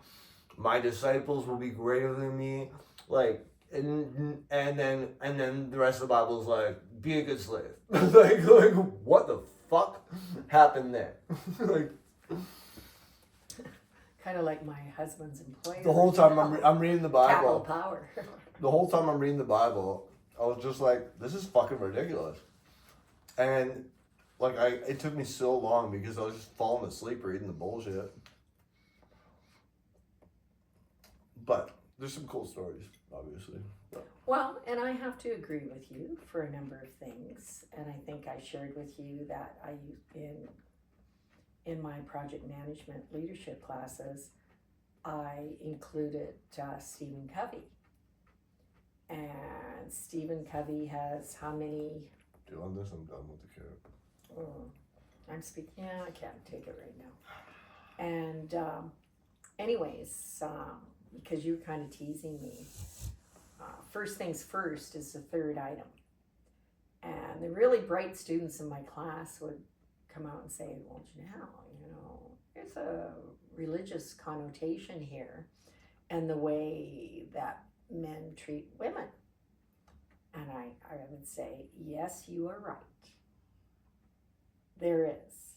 My disciples will be greater than me. Like, and then the rest of the Bible is like, be a good slave. like what the fuck happened there? like Kind of like my husband's employer. the whole time I'm reading the Capital Bible. power. The whole time I'm reading the Bible, I was just like, this is fucking ridiculous. And like it took me so long because I was just falling asleep reading the bullshit. But there's some cool stories, obviously. But. Well, and I have to agree with you for a number of things, and I think I shared with you that I in my project management leadership classes, I included Stephen Covey, and Stephen Covey has how many? Doing this, I'm done with the carrot. I'm speaking. Yeah, I can't take it right now. And anyways, because you're kind of teasing me. First things first is the third item. And the really bright students in my class would come out and say, well, Janelle, there's a religious connotation here and the way that men treat women. And I would say, yes, you are right. There is.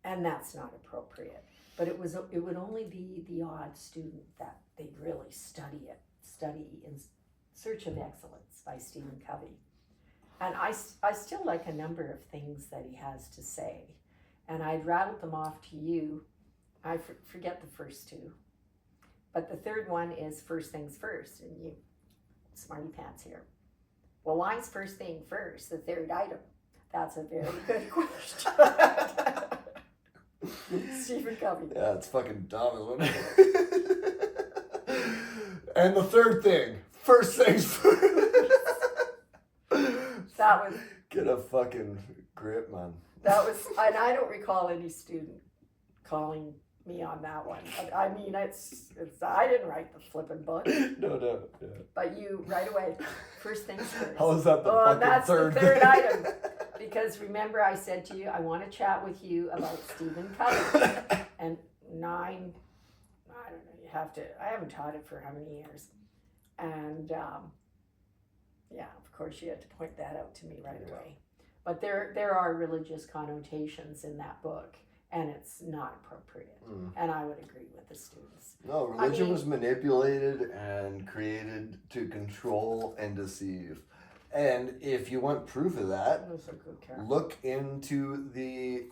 And that's not appropriate. But it would only be the odd student that they'd really study in Search of Excellence by Stephen Covey. And I still like a number of things that he has to say. And I'd rattle them off to you. I forget the first two. But the third one is first things first. And you, smarty pants here. Well, why's first thing first, the third item? That's a very good question. Stephen Covey. Yeah, it's fucking dumb, isn't it? And the third thing, first things first. That was. Get a fucking grip, man. That was, and I don't recall any student calling me on that one. I mean, it's I didn't write the flippin' book. No. Yeah. But you, right away, first things first. How is that the fucking that's third the third item. Because remember I said to you, I want to chat with you about Stephen Covey. And I don't know, I haven't taught it for how many years. And yeah, of course you had to point that out to me right away. But there are religious connotations in that book, and it's not appropriate. And I would agree with the students. No, religion was manipulated and created to control and deceive. And if you want proof of that, look into the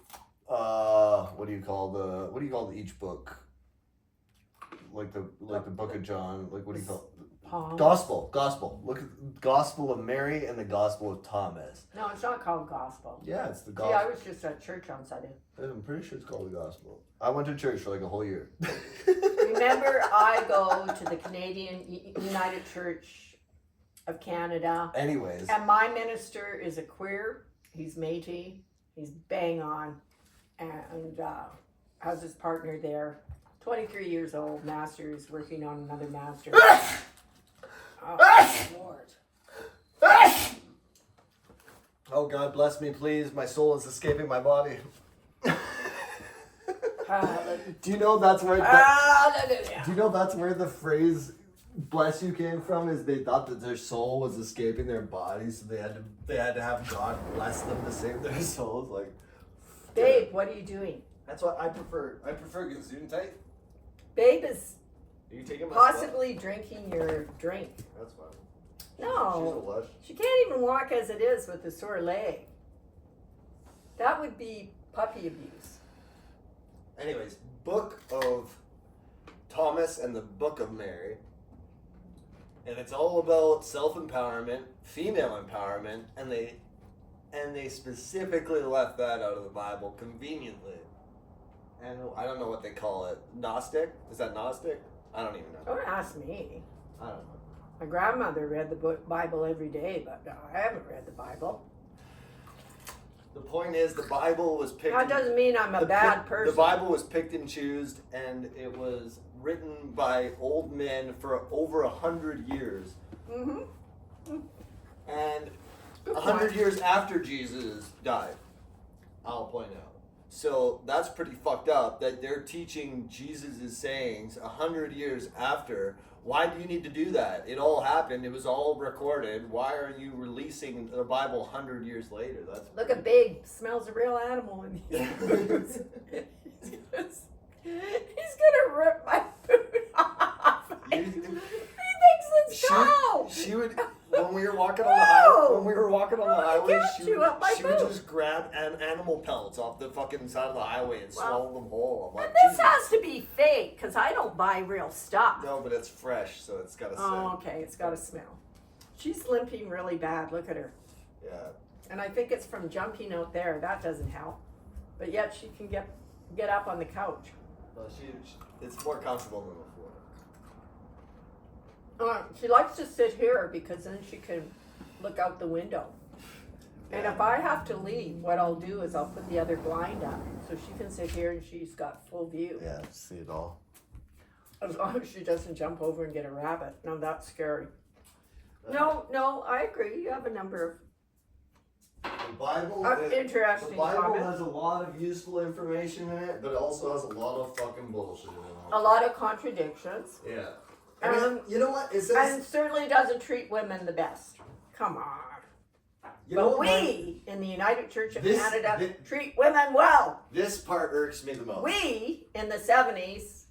what do you call each book? Like the Book of John, like what do you call it? Gospel. Look at the Gospel of Mary and the Gospel of Thomas. No, it's not called Gospel. Yeah, it's the Gospel. Yeah, I was just at church on Sunday. I'm pretty sure it's called the Gospel. I went to church for like a whole year. Remember, I go to the Canadian United Church of Canada. Anyways. And my minister is a queer. He's Métis. He's bang on. And has his partner there. 23 years old, master's, working on another master's. Oh, Lord. Oh, God bless me, please. My soul is escaping my body. Do you know that's where? Hallelujah. Do you know that's where the phrase "bless you" came from? Is they thought that their soul was escaping their body, so they had to have God bless them to save their souls. Like, Babe, what are you doing? that's what I prefer. I prefer Gesundheit. Babe is Are you taking my possibly drinking your drink. spot? That's fine. She's a No, lush. she can't even walk as it is with a sore leg. That would be puppy abuse. Anyways, Book of Thomas and the Book of Mary. And it's all about self-empowerment, female empowerment, and they specifically left that out of the Bible conveniently. And I don't know what they call it. Gnostic? Is that Gnostic? I don't even know. Don't ask me. I don't know. My grandmother read the Bible every day, but I haven't read the Bible. The point is, the Bible was picked. That doesn't mean I'm a bad person. The Bible was picked and choosed, and it was written by old men for over 100 years. Mm-hmm. And Good 100 point. years after Jesus died, I'll point out. So that's pretty fucked up that they're teaching Jesus' sayings 100 years after. Why do you need to do that? It all happened. It was all recorded. Why are you releasing the Bible 100 years later? That's Look at Babe. Smells a real animal in here. He's gonna rip my food off. He thinks it's cow. She would when we were walking on the No. highway. When we were walking on the No, I highway, can't she chew would, up my she would food. just grab animal pellets off the fucking side of the highway and Well, swallow them whole. I'm like, And this Jesus. has to be fake because I don't buy real stuff. No, but it's fresh, so it's got a Oh, scent. okay. It's got a smell. She's limping really bad. Look at her. Yeah. And I think it's from jumping out there. That doesn't help. But yet she can get up on the couch. Well, it's more comfortable than before. She likes to sit here because then she can look out the window. And if I have to leave, what I'll do is I'll put the other blind up so she can sit here and she's got full view. Yeah, see it all. As long as she doesn't jump over and get a rabbit. No, that's scary. No, I agree. You have a number The Bible. of The interesting Bible comments. has a lot of useful information in it, but it also has a lot of fucking bullshit in it. A lot of contradictions. Yeah. I mean, you know what? It says. And certainly doesn't treat women the best. Come on. You know But what? we, in the United Church of This- Canada, thi- treat women well. This part irks me the most. We, in the 70s,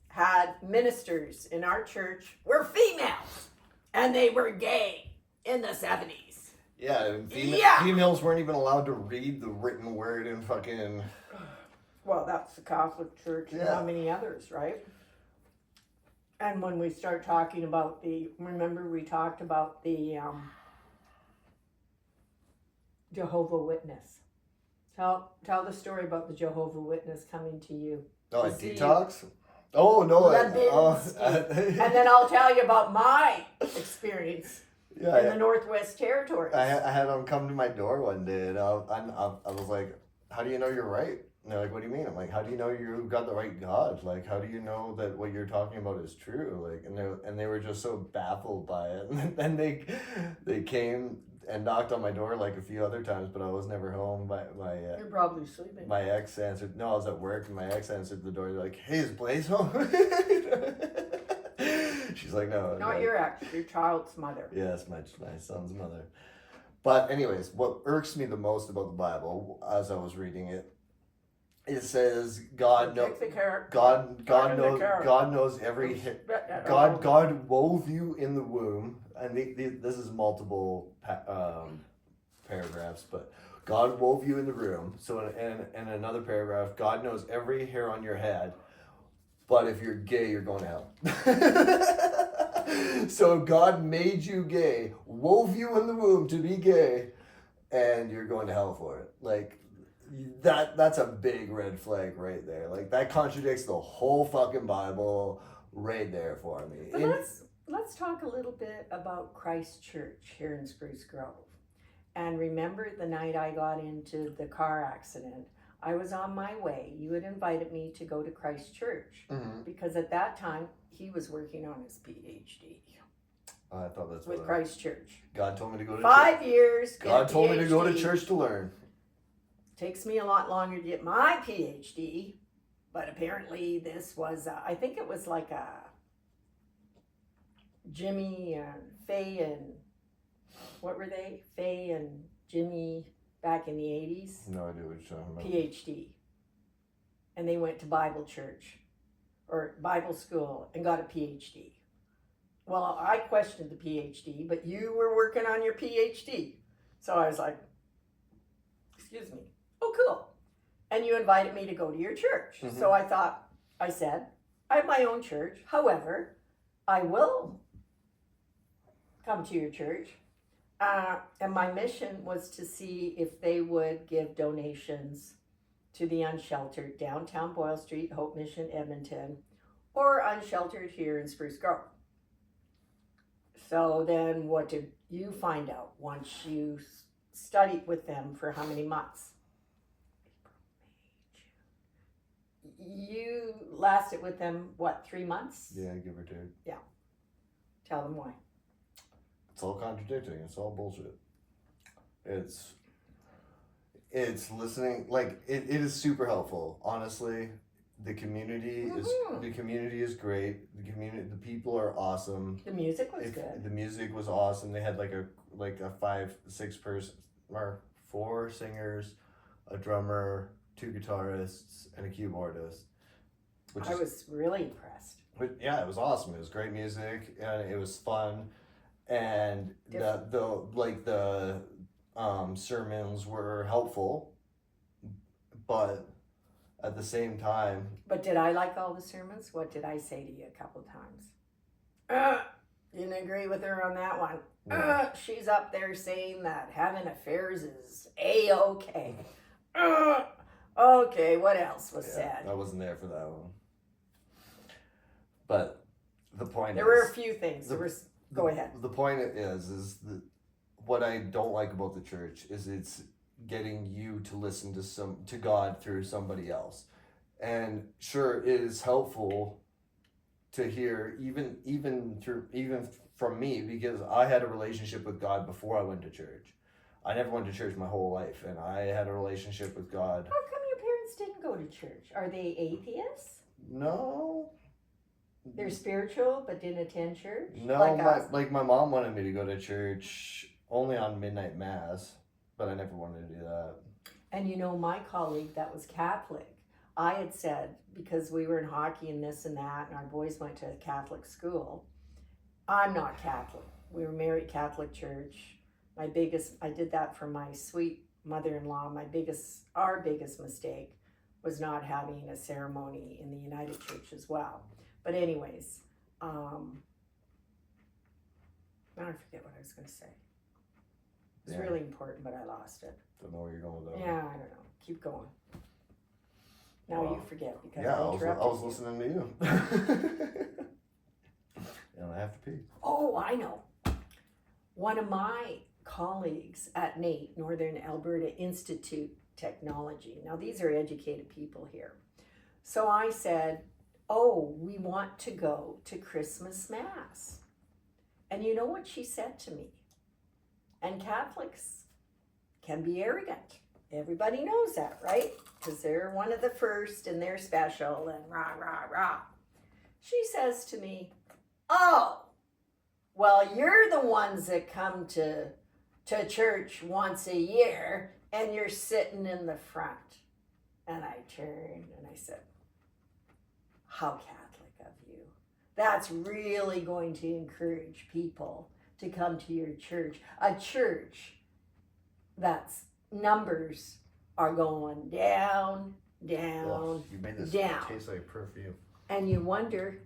had ministers in our church were females. And they were gay in the 70s. Yeah, and Yeah. females weren't even allowed to read the written word in fucking. Well, that's the Catholic Church and Yeah. how many others, right? And when we start talking about remember we talked about the Jehovah Witness. Tell the story about the Jehovah Witness coming to you. Oh, a To see detox? Oh, no. Levinsky. And then I'll tell you about my experience yeah, in the Northwest Territories. I had them come to my door one day, and I was like, "How do you know you're right?" And they're like, "What do you mean?" I'm like, "How do you know you got the right God? Like, how do you know that what you're talking about is true?" Like, and they were just so baffled by it. And then they came and knocked on my door like a few other times, but I was never home. You're probably sleeping. My ex answered. No, I was at work, and my ex answered the door. They're like, "Hey, is Blaze home?" She's like, "No." Not your ex, your child's mother. Yes, my son's mother. But anyways, what irks me the most about the Bible, as I was reading it, it says God knows. Take the carrot. God Back in the knows. carrot. God knows every. God wove you in the womb, and this is multiple paragraphs, but God wove you in the womb. So in another paragraph, God knows every hair on your head. But if you're gay, you're going to hell. So God made you gay, wove you in the womb to be gay, and you're going to hell for it. Like, that's a big red flag right there. Like, that contradicts the whole fucking Bible right there for me. But let's talk a little bit about Christ Church here in Spruce Grove. And remember the night I got into the car accident, I was on my way. You had invited me to go to Christ Church because at that time he was working on his PhD I thought that's with what Christ Church. God told me to go to 5 church. years. God told me to go to PhD. church to learn. Takes me a lot longer to get my PhD, But apparently this was, I think it was like a Jimmy and Faye and, what were they? Faye and Jimmy back in the 80s. No idea what you're talking about. PhD. And they went to Bible church or Bible school and got a PhD. Well, I questioned the PhD, but you were working on your PhD. So I was like, excuse me. Oh, cool. And you invited me to go to your church. Mhm. So I said, I have my own church. However, I will come to your church. And my mission was to see if they would give donations to the unsheltered downtown Boyle Street, Hope Mission, Edmonton, or unsheltered here in Spruce Grove. So then what did you find out once you studied with them for how many months? You lasted with them, what, 3 months? Yeah, give or take. Tell them why. It's all contradicting. It's all bullshit. It's listening. Like it is super helpful. Honestly, the community is great. The people are awesome. The music was good. The music was awesome. They had like a 5-6 person or 4 singers, a drummer, 2 guitarists, and a keyboardist. I was really impressed. Yeah, it was awesome. It was great music and it was fun, and the sermons were helpful, but at the same time. But did I like all the sermons? What did I say to you a couple times? Didn't agree with her on that one. No. She's up there saying that having affairs is A-okay. Okay, what else was said? I wasn't there for that one. But the point There were a few things. Go ahead. The point is that what I don't like about the church is it's getting you to listen to God through somebody else. And sure, it is helpful to hear even from me, because I had a relationship with God before I went to church. I never went to church my whole life, and I had a relationship with God. How come your parents didn't go to church? Are they atheists? No. They're spiritual but didn't attend church? No, like us? my mom wanted me to go to church only on midnight mass, but I never wanted to do that. And you know, my colleague that was Catholic, I had said, because we were in hockey and this and that, and our boys went to a Catholic school, I'm not Catholic. We were married Catholic church. I did that for my sweet mother-in-law. Our biggest mistake was not having a ceremony in the United Church as well. But anyways, now I forget what I was going to say. It's really important, but I lost it. Don't know where you're going with that. Yeah, I don't know. Keep going. Now you forget because yeah, I interrupted I was listening to you. And I have to pee. Oh, I know. One of my colleagues at NAIT, Northern Alberta Institute Technology. Now these are educated people here. So I said, oh, we want to go to Christmas Mass. And you know what she said to me? And Catholics can be arrogant. Everybody knows that, right? Because they're one of the first and they're special and rah, rah, rah. She says to me, oh, well, you're the ones that come to church once a year and you're sitting in the front. And I turned and I said, how Catholic of you. That's really going to encourage people to come to your church. A church that's numbers are going down, You made this down. taste like perfume. And you wonder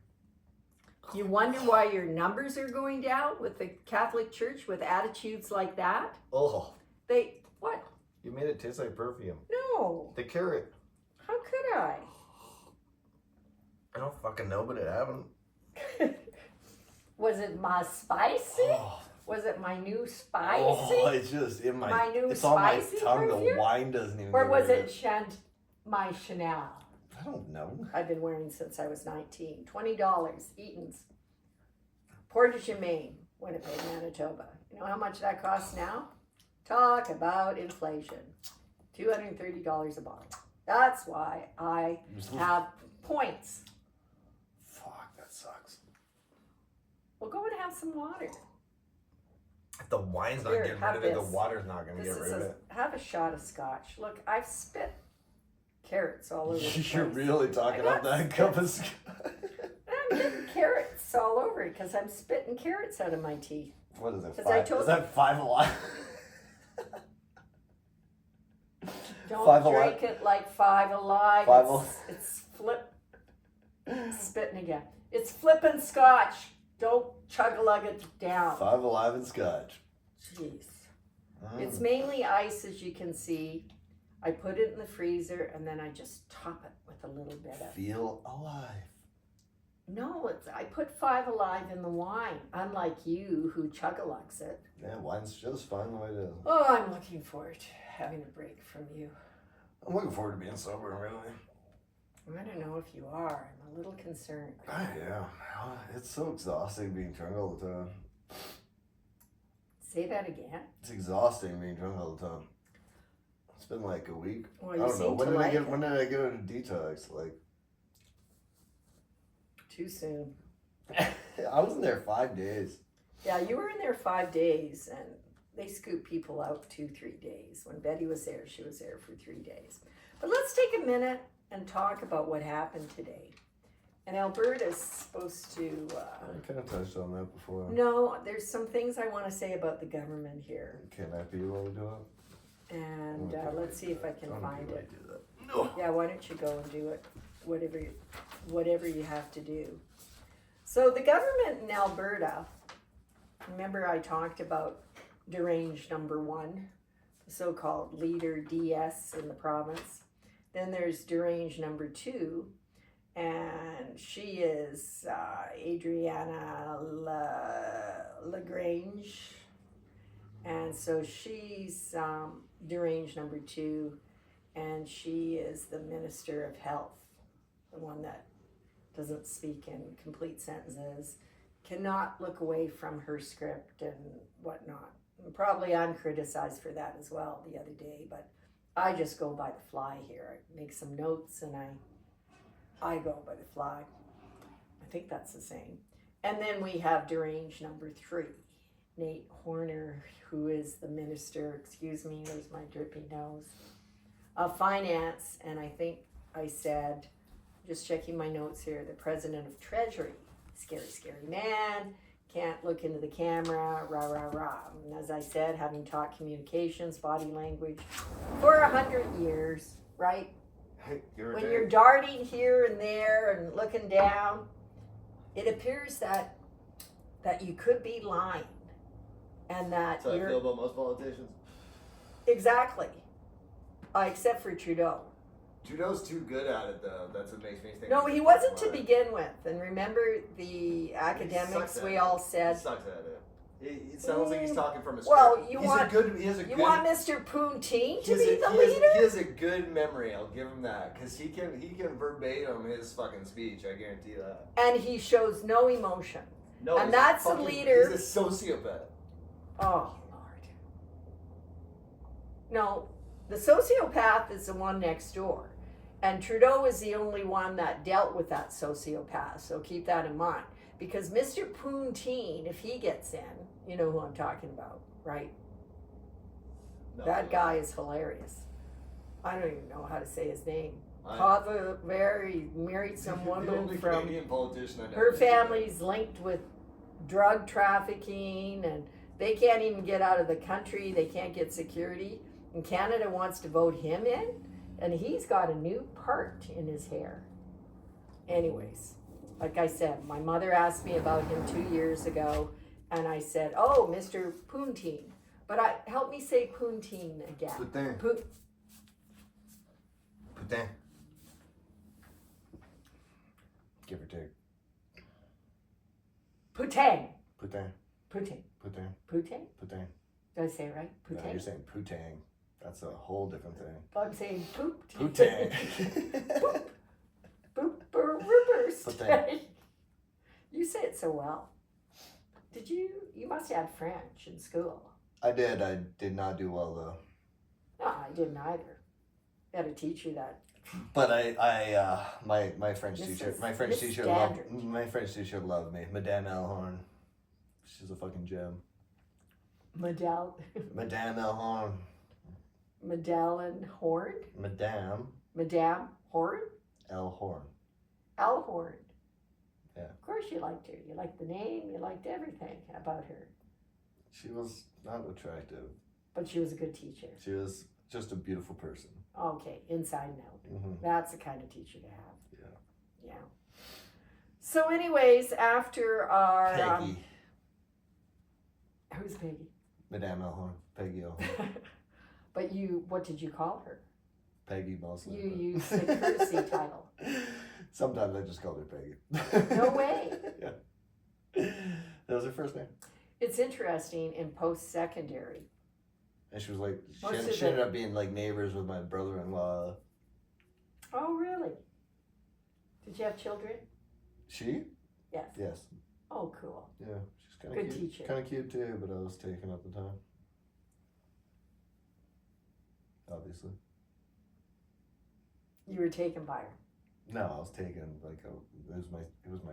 why your numbers are going down with the Catholic Church with attitudes like that. Oh, What? you made it taste like perfume. No. The carrot. How could I? I don't fucking know, but it happened. Was it my spicy? Oh. Was it my new spicy? Oh, it's just in My new it's on my spicy tongue. perfume? The wine doesn't even. Or get was rid it of my Chanel? I don't know. I've been wearing since I was 19. $20, Eaton's. Portage, Maine, Winnipeg, Manitoba. You know how much that costs now? Talk about inflation. $230 a bottle. That's why I have points. Fuck, that sucks. Well, go and have some water. If the wine's not Here, getting have rid of it, this. the water's not going to This get is rid of it. have a shot of scotch. Look, I've spit carrots all over the place. You're really talking I up got that cup of scotch. I'm getting carrots all over it because I'm spitting carrots out of my teeth. What is it? As I Five? told Is that 5 Alive? Don't Five drink it like Five Alive. Five It's flip. Spitting again. It's flipping scotch. Don't chug-a-lug it down. 5 Alive and scotch. Jeez. It's mainly ice, as you can see. I put it in the freezer and then I just top it with a little bit of. Feel alive. No, I put Five Alive in the wine, unlike you who chug-a-lugs it. Yeah, wine's just fine the way it is. Oh, I'm looking forward to having a break from you. I'm looking forward to being sober, really. I don't know if you are. I'm a little concerned. Yeah, it's so exhausting being drunk all the time. Say that again. It's exhausting being drunk all the time. It's been like a week. Well, I you don't know. seem When to did like I get? it. When did I get out of detox? Like, Too soon. I was in there 5 days. Yeah, you were in there 5 days, and they scoop people out 2-3 days. When Betty was there, she was there for 3 days. But let's take a minute and talk about what happened today. And Alberta's supposed to. I kind of touched on that before. No, there's some things I want to say about the government here. Can that be while we do it? And let's see if I can find it. Do that. No. Yeah, why don't you go and do it? Whatever you have to do. So the government in Alberta, remember I talked about deranged number 1, the so-called leader DS in the province. Then there's deranged number 2, and she is Adriana Lagrange. And so she's deranged number 2, and she is the Minister of Health, the one that doesn't speak in complete sentences, cannot look away from her script and whatnot. And probably I'm criticized for that as well the other day, but I just go by the fly here. I make some notes and I go by the fly. I think that's the same. And then we have deranged number 3, Nate Horner, who is the minister, excuse me, there's my drippy nose, of finance. And I think I said, just checking my notes here, the president of Treasury, scary, scary man, can't look into the camera, rah, rah, rah. And as I said, having taught communications, body language for 100 years, right? Hey, When you're darting here and there and looking down, it appears that you could be lying. And that That's how I you're feel about most politicians. exactly, except for Trudeau. Trudeau's too good at it, though. That's what makes me think. No, he wasn't to begin with. And remember the academics we all said. He sucks at it. It sounds like he's talking from a script. Well, you He want Mr. Poonteen to be the leader? He has a good memory. I'll give him that because he can verbatim his fucking speech. I guarantee that. And he shows no emotion. No, And he's that's a fucking- leader. He's a sociopath. Oh, Lord. No, the sociopath is the one next door. And Trudeau is the only one that dealt with that sociopath. So keep that in mind. Because Mr. Poonteen, if he gets in, you know who I'm talking about, right? No, That guy is hilarious. I don't even know how to say his name. I- Father, he married some the woman only from Canadian politician I know her is- family's linked with drug trafficking, and they can't even get out of the country. They can't get security. And Canada wants to vote him in, and he's got a new part in his hair. Anyways, like I said, my mother asked me about him 2 years ago, and I said, "Oh, Mr. Poonteen." But help me say Poonteen again. Putain. Putain. Give or take. Poutang. Putain. Poutang. Putain. Poutang? Putain. Did I say it right? No, Poutang? you're saying putang. That's a whole different thing. I'm saying poop. Putang. Boop-er-rippers. Poutang. You say it so well. You must have had French in school. I did. I did not do well though. No, I didn't either. I had a teacher that But my French teacher, Mrs. my French Miss teacher Dandridge. loved, my French teacher loved me. Madame Elhorn. She's a fucking gem. Madame Elhorn. Madeleine Horn? Madame Madame Horn? Elhorn. Alhorn. Yeah. Of course you liked her. You liked the name. You liked everything about her. She was not attractive. But she was a good teacher. She was just a beautiful person. Okay, inside and out. Mm-hmm. That's the kind of teacher to have. Yeah. Yeah. So, anyways, after our Peggy. who's Peggy? Madame Elhorn. Peggy Elhorn. But what did you call her? Peggy mostly. You but- used the courtesy title. Sometimes I just called her Peggy. No way. Yeah. That was her first name. It's interesting in post-secondary. And she was like, Most of she ended up being like neighbors with my brother-in-law. Oh, really? Did you have children? She? Yes. Yes. Oh, cool. Yeah. She's kind of Good cute. teacher. Kind of cute too, but I was taken at the time. Obviously. You were taken by her. No, I was taken like it was my.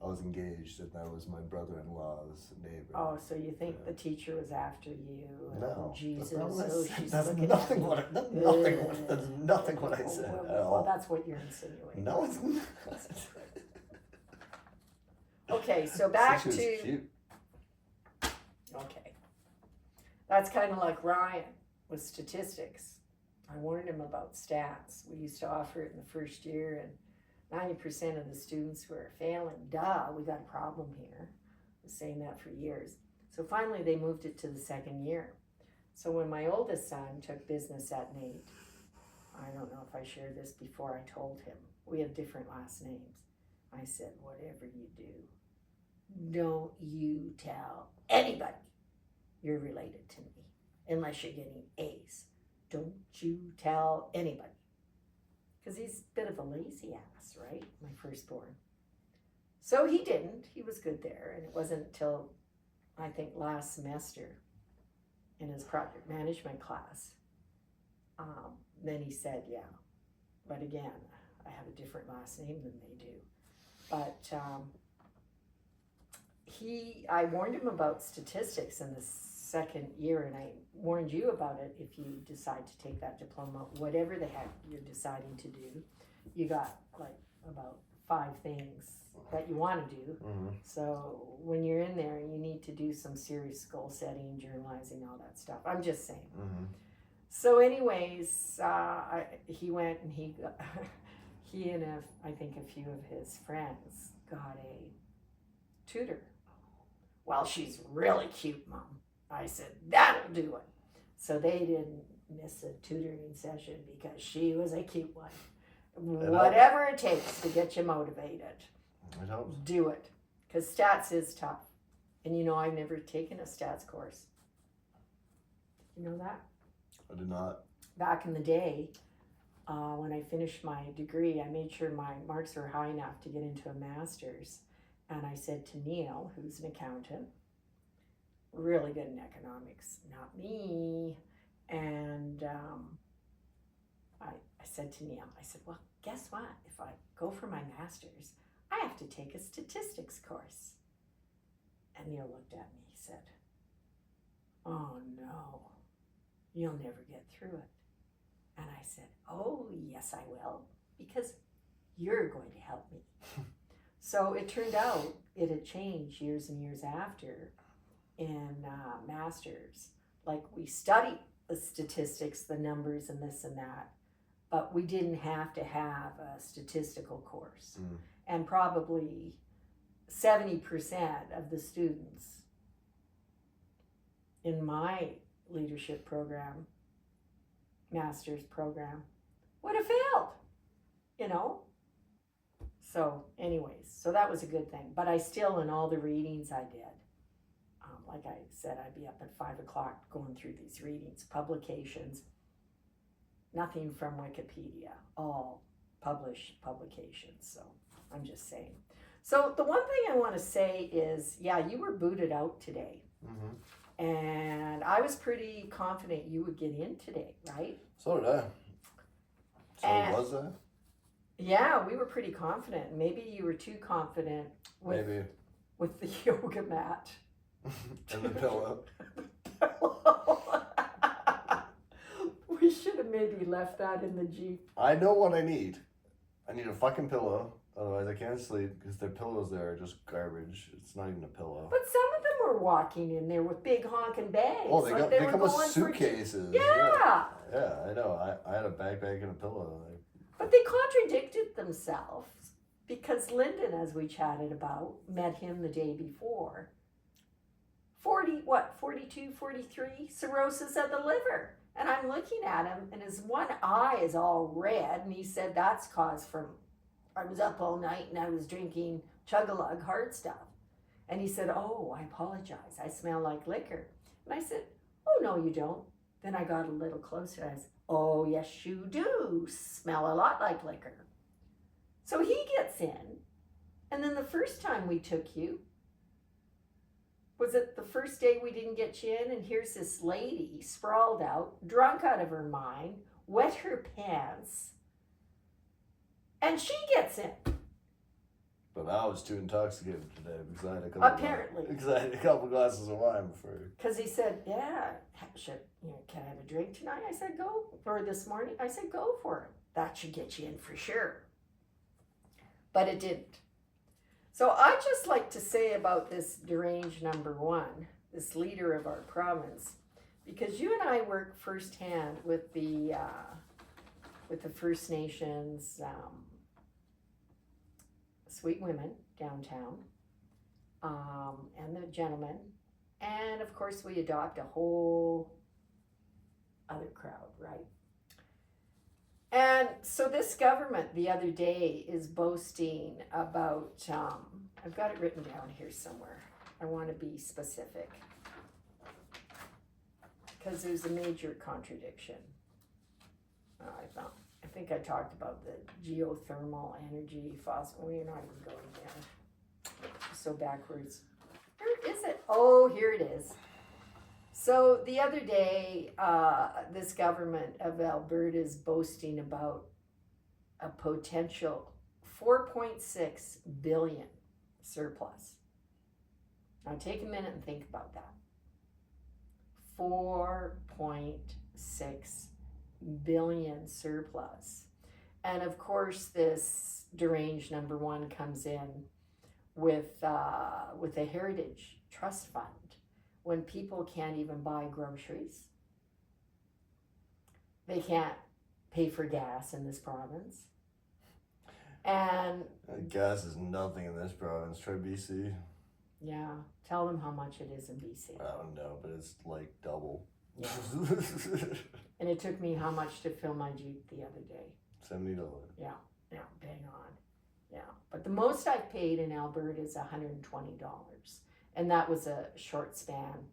I was engaged, and that was my brother-in-law's neighbor. Oh, so you think Yeah. the teacher was after you? And No, Jesus. that's not what I Oh, said. she's That's looking nothing. at What me. I, that's nothing. That's nothing what I said at Well, all. that's what you're insinuating. No, it's not. Okay, so back She was to cute. okay. That's kind of like Ryan with statistics. I warned him about stats. We used to offer it in the first year, and 90% of the students were failing. Duh, we got a problem here. I was saying that for years. So finally, they moved it to the second year. So when my oldest son took business at Nate, I don't know if I shared this before I told him. We have different last names. I said, whatever you do, don't you tell anybody you're related to me unless you're getting A's. Don't you tell anybody. Because he's a bit of a lazy ass, right? My firstborn. So he didn't. He was good there. And it wasn't until, I think, last semester in his project management class, then he said, yeah. But again, I have a different last name than they do. But I warned him about statistics in the second year, and I warned you about it. If you decide to take that diploma, whatever the heck you're deciding to do, you got like about 5 things that you want to do. Mm-hmm. So when you're in there, you need to do some serious goal setting, journalizing, all that stuff. I'm just saying. Mm-hmm. So anyways, he went and he and I think a few of his friends got a tutor. Well, she's really cute, Mom. I said, that'll do it. So they didn't miss a tutoring session because she was a cute one. Whatever it takes to get you motivated, It helps. do it. Because stats is tough. And you know, I've never taken a stats course. You know that? I did not. Back in the day, when I finished my degree, I made sure my marks were high enough to get into a master's. And I said to Neil, who's an accountant, really good in economics, not me. And I said to Neil, I said, well, guess what? If I go for my master's, I have to take a statistics course. And Neil looked at me, he said, oh no, you'll never get through it. And I said, oh, yes, I will, because you're going to help me. So it turned out it had changed years and years after in masters. Like we studied the statistics, the numbers and this and that, but we didn't have to have a statistical course. Mm. And probably 70% of the students in my leadership program, master's program, would have failed, you know? So anyways, so that was a good thing. But I still, in all the readings I did, like I said, I'd be up at 5 o'clock going through these readings, publications, nothing from Wikipedia, all published publications. So I'm just saying. So the one thing I want to say is, yeah, you were booted out today. Mm-hmm. And I was pretty confident you would get in today, right? So did I. So And- was that? Yeah, we were pretty confident. Maybe you were too confident with, Maybe. with the yoga mat. And the pillow. We should have maybe left that in the Jeep. I know what I need. I need a fucking pillow. Otherwise, I can't sleep because their pillows there are just garbage. It's not even a pillow. But some of them were walking in there with big honking bags. Oh, they like they were come with going for- suitcases. Yeah. Yeah, I know. I had a backpack and a pillow. But they contradicted themselves because Lyndon, as we chatted about, met him the day before. 42, 43, cirrhosis of the liver. And I'm looking at him and his one eye is all red. And he said that's caused from, I was up all night and I was drinking Chug-a-Lug hard stuff. And he said, oh, I apologize. I smell like liquor. And I said, oh, no, you don't. Then I got a little closer. I said, oh, yes, you do smell a lot like liquor. So he gets in. And then the first time we took you, was it the first day we didn't get you in? And here's this lady sprawled out, drunk out of her mind, wet her pants. And she gets in. But I was too intoxicated today because I had Apparently. because I had a couple glasses of wine before. Because he said, yeah, can I have a drink tonight? I said, go. Or this morning? I said, go for it. That should get you in for sure. But it didn't. So I just like to say about this deranged number one, this leader of our province, because you and I work firsthand with the First Nations sweet women downtown, and the gentlemen, and of course we adopt a whole other crowd, right? And so this government the other day is boasting about, I've got it written down here somewhere. I want to be specific because there's a major contradiction. I think I talked about the geothermal energy fossil. We're not even going there. So backwards. Where is it? Oh, here it is. So the other day, this government of Alberta is boasting about a potential 4.6 billion surplus. Now take a minute and think about that. 4.6 billion surplus. And of course, this deranged number one comes in with a heritage trust fund. When people can't even buy groceries, they can't pay for gas in this province. And Gas is nothing in this province. Try BC. yeah, tell them how much it is in BC. I don't know, but it's like double. Yeah. And it took me how much to fill my Jeep the other day? $70. Yeah, bang on. Yeah, but the most I've paid in Alberta is $120. And that was a short span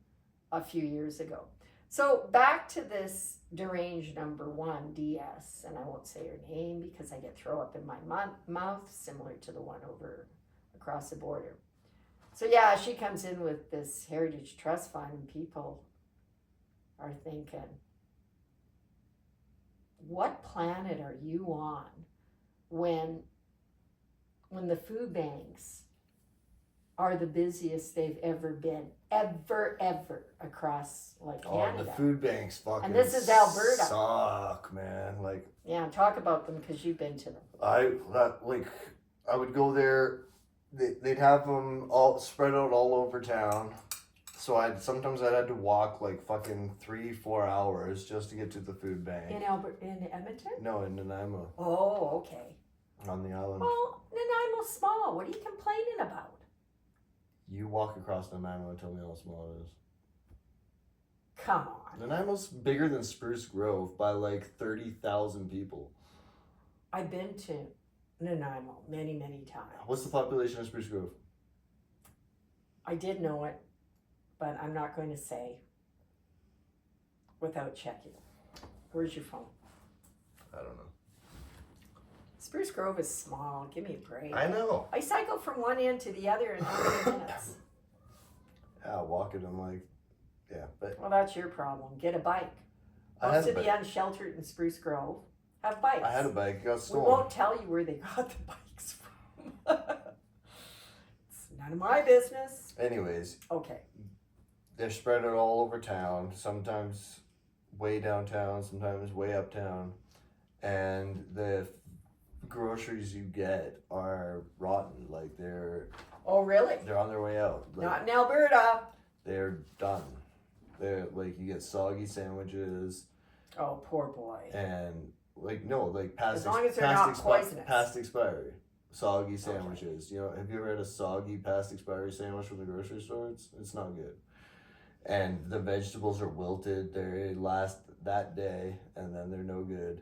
a few years ago. So back to this deranged number one, DS, and I won't say her name because I get throw up in my mouth, similar to the one over across the border. So yeah, she comes in with this Heritage Trust Fund and people are thinking, what planet are you on when the food banks are the busiest they've ever been, ever across like Canada. Oh, the food banks fucking And this is Alberta. suck, man. Like Yeah, talk about them because you've been to them. I would go there. They'd have them all spread out all over town. So sometimes I'd have to walk like fucking 3-4 hours just to get to the food bank. In Edmonton? No, in Nanaimo, Oh, okay. on the island. Well, Nanaimo's small. What are you complaining about? You walk across Nanaimo and tell me how small it is. Come on. Nanaimo's bigger than Spruce Grove by like 30,000 people. I've been to Nanaimo many times. What's the population of Spruce Grove? I did know it, but I'm not going to say without checking. Where's your phone? I don't know. Spruce Grove is small. Give me a break. I know. I cycle from one end to the other in 30 minutes. Yeah, walking and like, yeah, but Well, that's your problem. Get a bike. I had Most a of the bike. unsheltered in Spruce Grove have bikes. I had a bike, it got We stolen. won't tell you where they got the bikes from. It's none of my business. Anyways, Okay. they're spread out all over town, sometimes way downtown, sometimes way uptown, and the groceries you get are rotten. Like they're Oh, really? on their way out. Like, Not in Alberta. they're done. They're like you get soggy sandwiches Oh, poor boy. and like no, like past As long as they're not poisonous. past expiry. Soggy sandwiches. You know, have you ever had a soggy past expiry sandwich from the grocery store? It's not good. And the vegetables are wilted. They last that day, and then they're no good.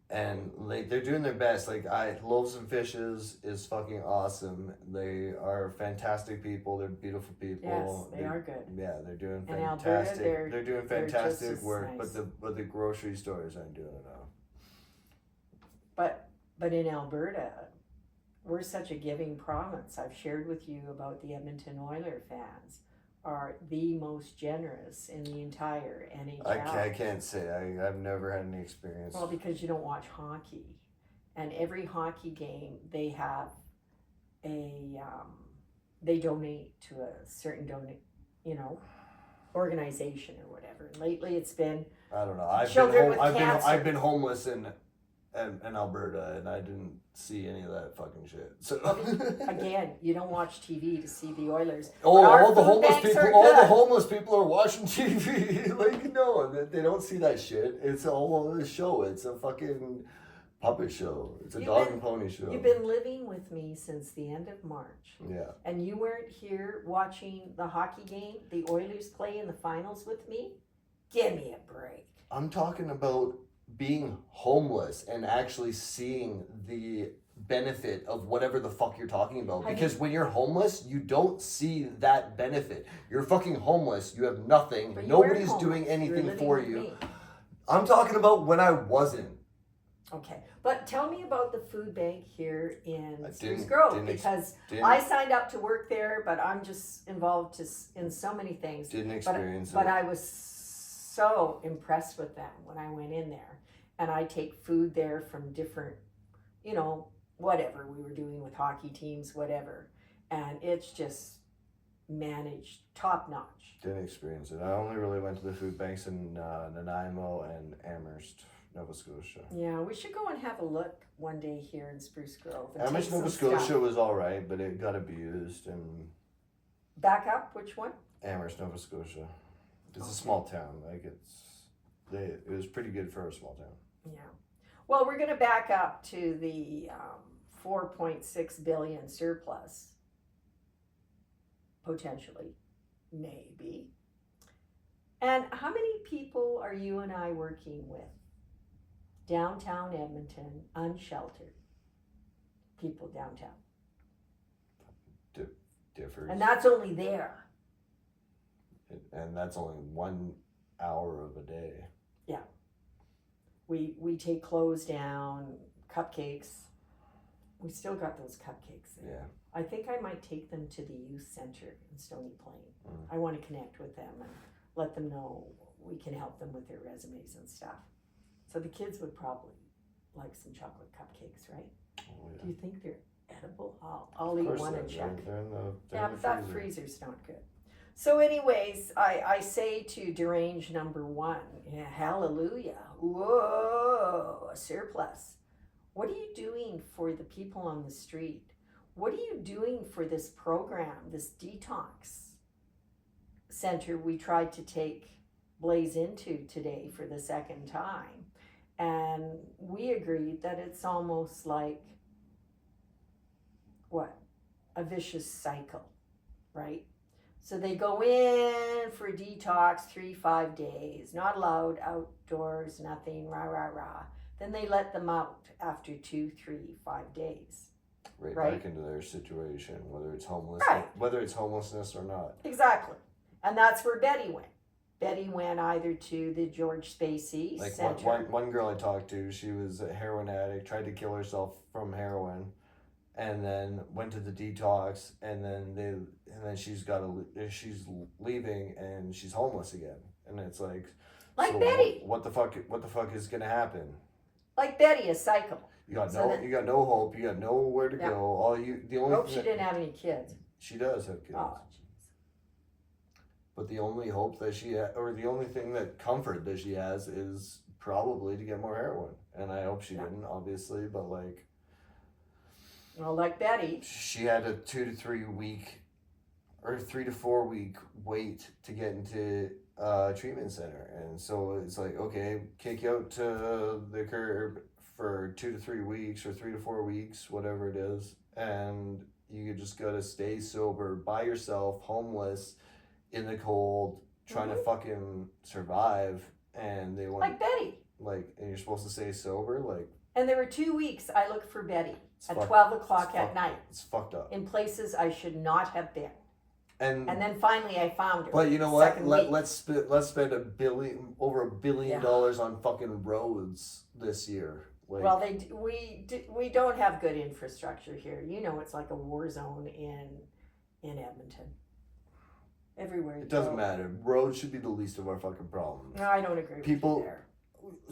And like they're doing their best. Like Loaves and Fishes is fucking awesome. They are fantastic people. They're beautiful people. Yes, they They're- are good. Yeah, they're doing In Alberta, fantastic. They're doing they're just fantastic as work. nice. But the grocery stores aren't doing enough. But in Alberta, we're such a giving province. I've shared with you about the Edmonton Oilers fans are the most generous in the entire NHL. I can't say. I've never had any experience. Well, because you don't watch hockey, and every hockey game they have they donate to a certain organization or whatever. And lately, it's been I don't know. I've Children been with I've cancer. been homeless in Alberta, and I didn't see any of that fucking shit. So again, you don't watch TV to see the Oilers. oh, Our all the food homeless banks people, are all the good. homeless people are watching TV. Like no, they don't see that shit. It's all a show. It's a fucking puppet show. It's a You've dog been- and pony show. You've been living with me since the end of March, Yeah, and you weren't here watching the hockey game, the Oilers play in the finals with me? Give me a break. I'm talking about being homeless and actually seeing the benefit of whatever the fuck you're talking about. Have Because when you're homeless, you don't see that benefit. You're fucking homeless. You have nothing. But you weren't Nobody's doing homeless. You were anything living for with you. me. I'm talking about when I wasn't. Okay, but tell me about the food bank here in I Spruce didn't- Grove, didn't ex- because Didn't, I signed up to work there, but I'm just involved in so many things. didn't experience But it. I was so impressed with them when I went in there. And I take food there from different, whatever we were doing with hockey teams, whatever. And it's just managed top notch. Didn't experience it. I only really went to the food banks in Nanaimo and Amherst, Nova Scotia. Yeah, we should go and have a look one day here in Spruce Grove. And Amherst, take Nova some stuff. Scotia was alright, but it got abused. And Back up, which one? Amherst, Nova Scotia. It's Okay. a small town. Like it was pretty good for a small town. Yeah. Well, we're going to back up to the 4.6 billion surplus, potentially, maybe. And how many people are you and I working with? Downtown Edmonton, unsheltered people downtown. Differs. And that's only there. And that's only 1 hour of a day. We take clothes down, cupcakes. We still got those cupcakes there. Yeah. I think I might take them to the youth center in Stony Plain. Mm. I want to connect with them and let them know we can help them with their resumes and stuff. So the kids would probably like some chocolate cupcakes, right? Oh, Do yeah. you think they're edible? I'll Of eat course one they're- and check. They're in the, Yeah, in but the that freezer. freezer's not good. So anyways, I say to Derange number 1, yeah, hallelujah, whoa, a surplus. What are you doing for the people on the street? What are you doing for this program, this detox center we tried to take Blaze into today for the second time? And we agreed that it's almost like, a vicious cycle, right? So they go in for detox 3-5 days, not allowed outdoors, nothing, rah, rah, rah. Then they let them out after 2-3-5 days. Right, Right. back into their situation, whether it's Right. homelessness or not. Exactly. And that's where Betty went. Betty went either to the George Spacey Like Center. one girl I talked to, she was a heroin addict, tried to kill herself from heroin, and then went to the detox, and then she's leaving and she's homeless again, and it's like Like so Betty. What the fuck is gonna happen? Like Betty, a psycho. You got So no, then- you got no hope. You got nowhere to Yeah. go. The I only hope thing she that- didn't have any kids. she does have kids. Oh, But the only hope that or the only thing that comfort that she has is probably to get more heroin. And I hope she Yeah. didn't, obviously, but like, well, like Betty. she had a 2 to 3 week or 3 to 4 week wait to get into a treatment center. And so it's like, okay, kick you out to the curb for 2 to 3 weeks or 3 to 4 weeks, whatever it is. And you just gotta stay sober by yourself, homeless, in the cold, trying to fucking survive. And they want Like Betty. and you're supposed to stay sober. Like, And there were 2 weeks I looked for Betty it's at fuck- 12 o'clock it's at fuck- night It's fucked up. in places I should not have been. And then finally I found her. but you know the what? second week. Let's spend over $1 billion Yeah. on fucking roads this year. Like, Well, we don't have good infrastructure here. You know, it's like a war zone in Edmonton. Everywhere. You it doesn't go. matter. Roads should be the least of our fucking problems. No, I don't agree with People- you there.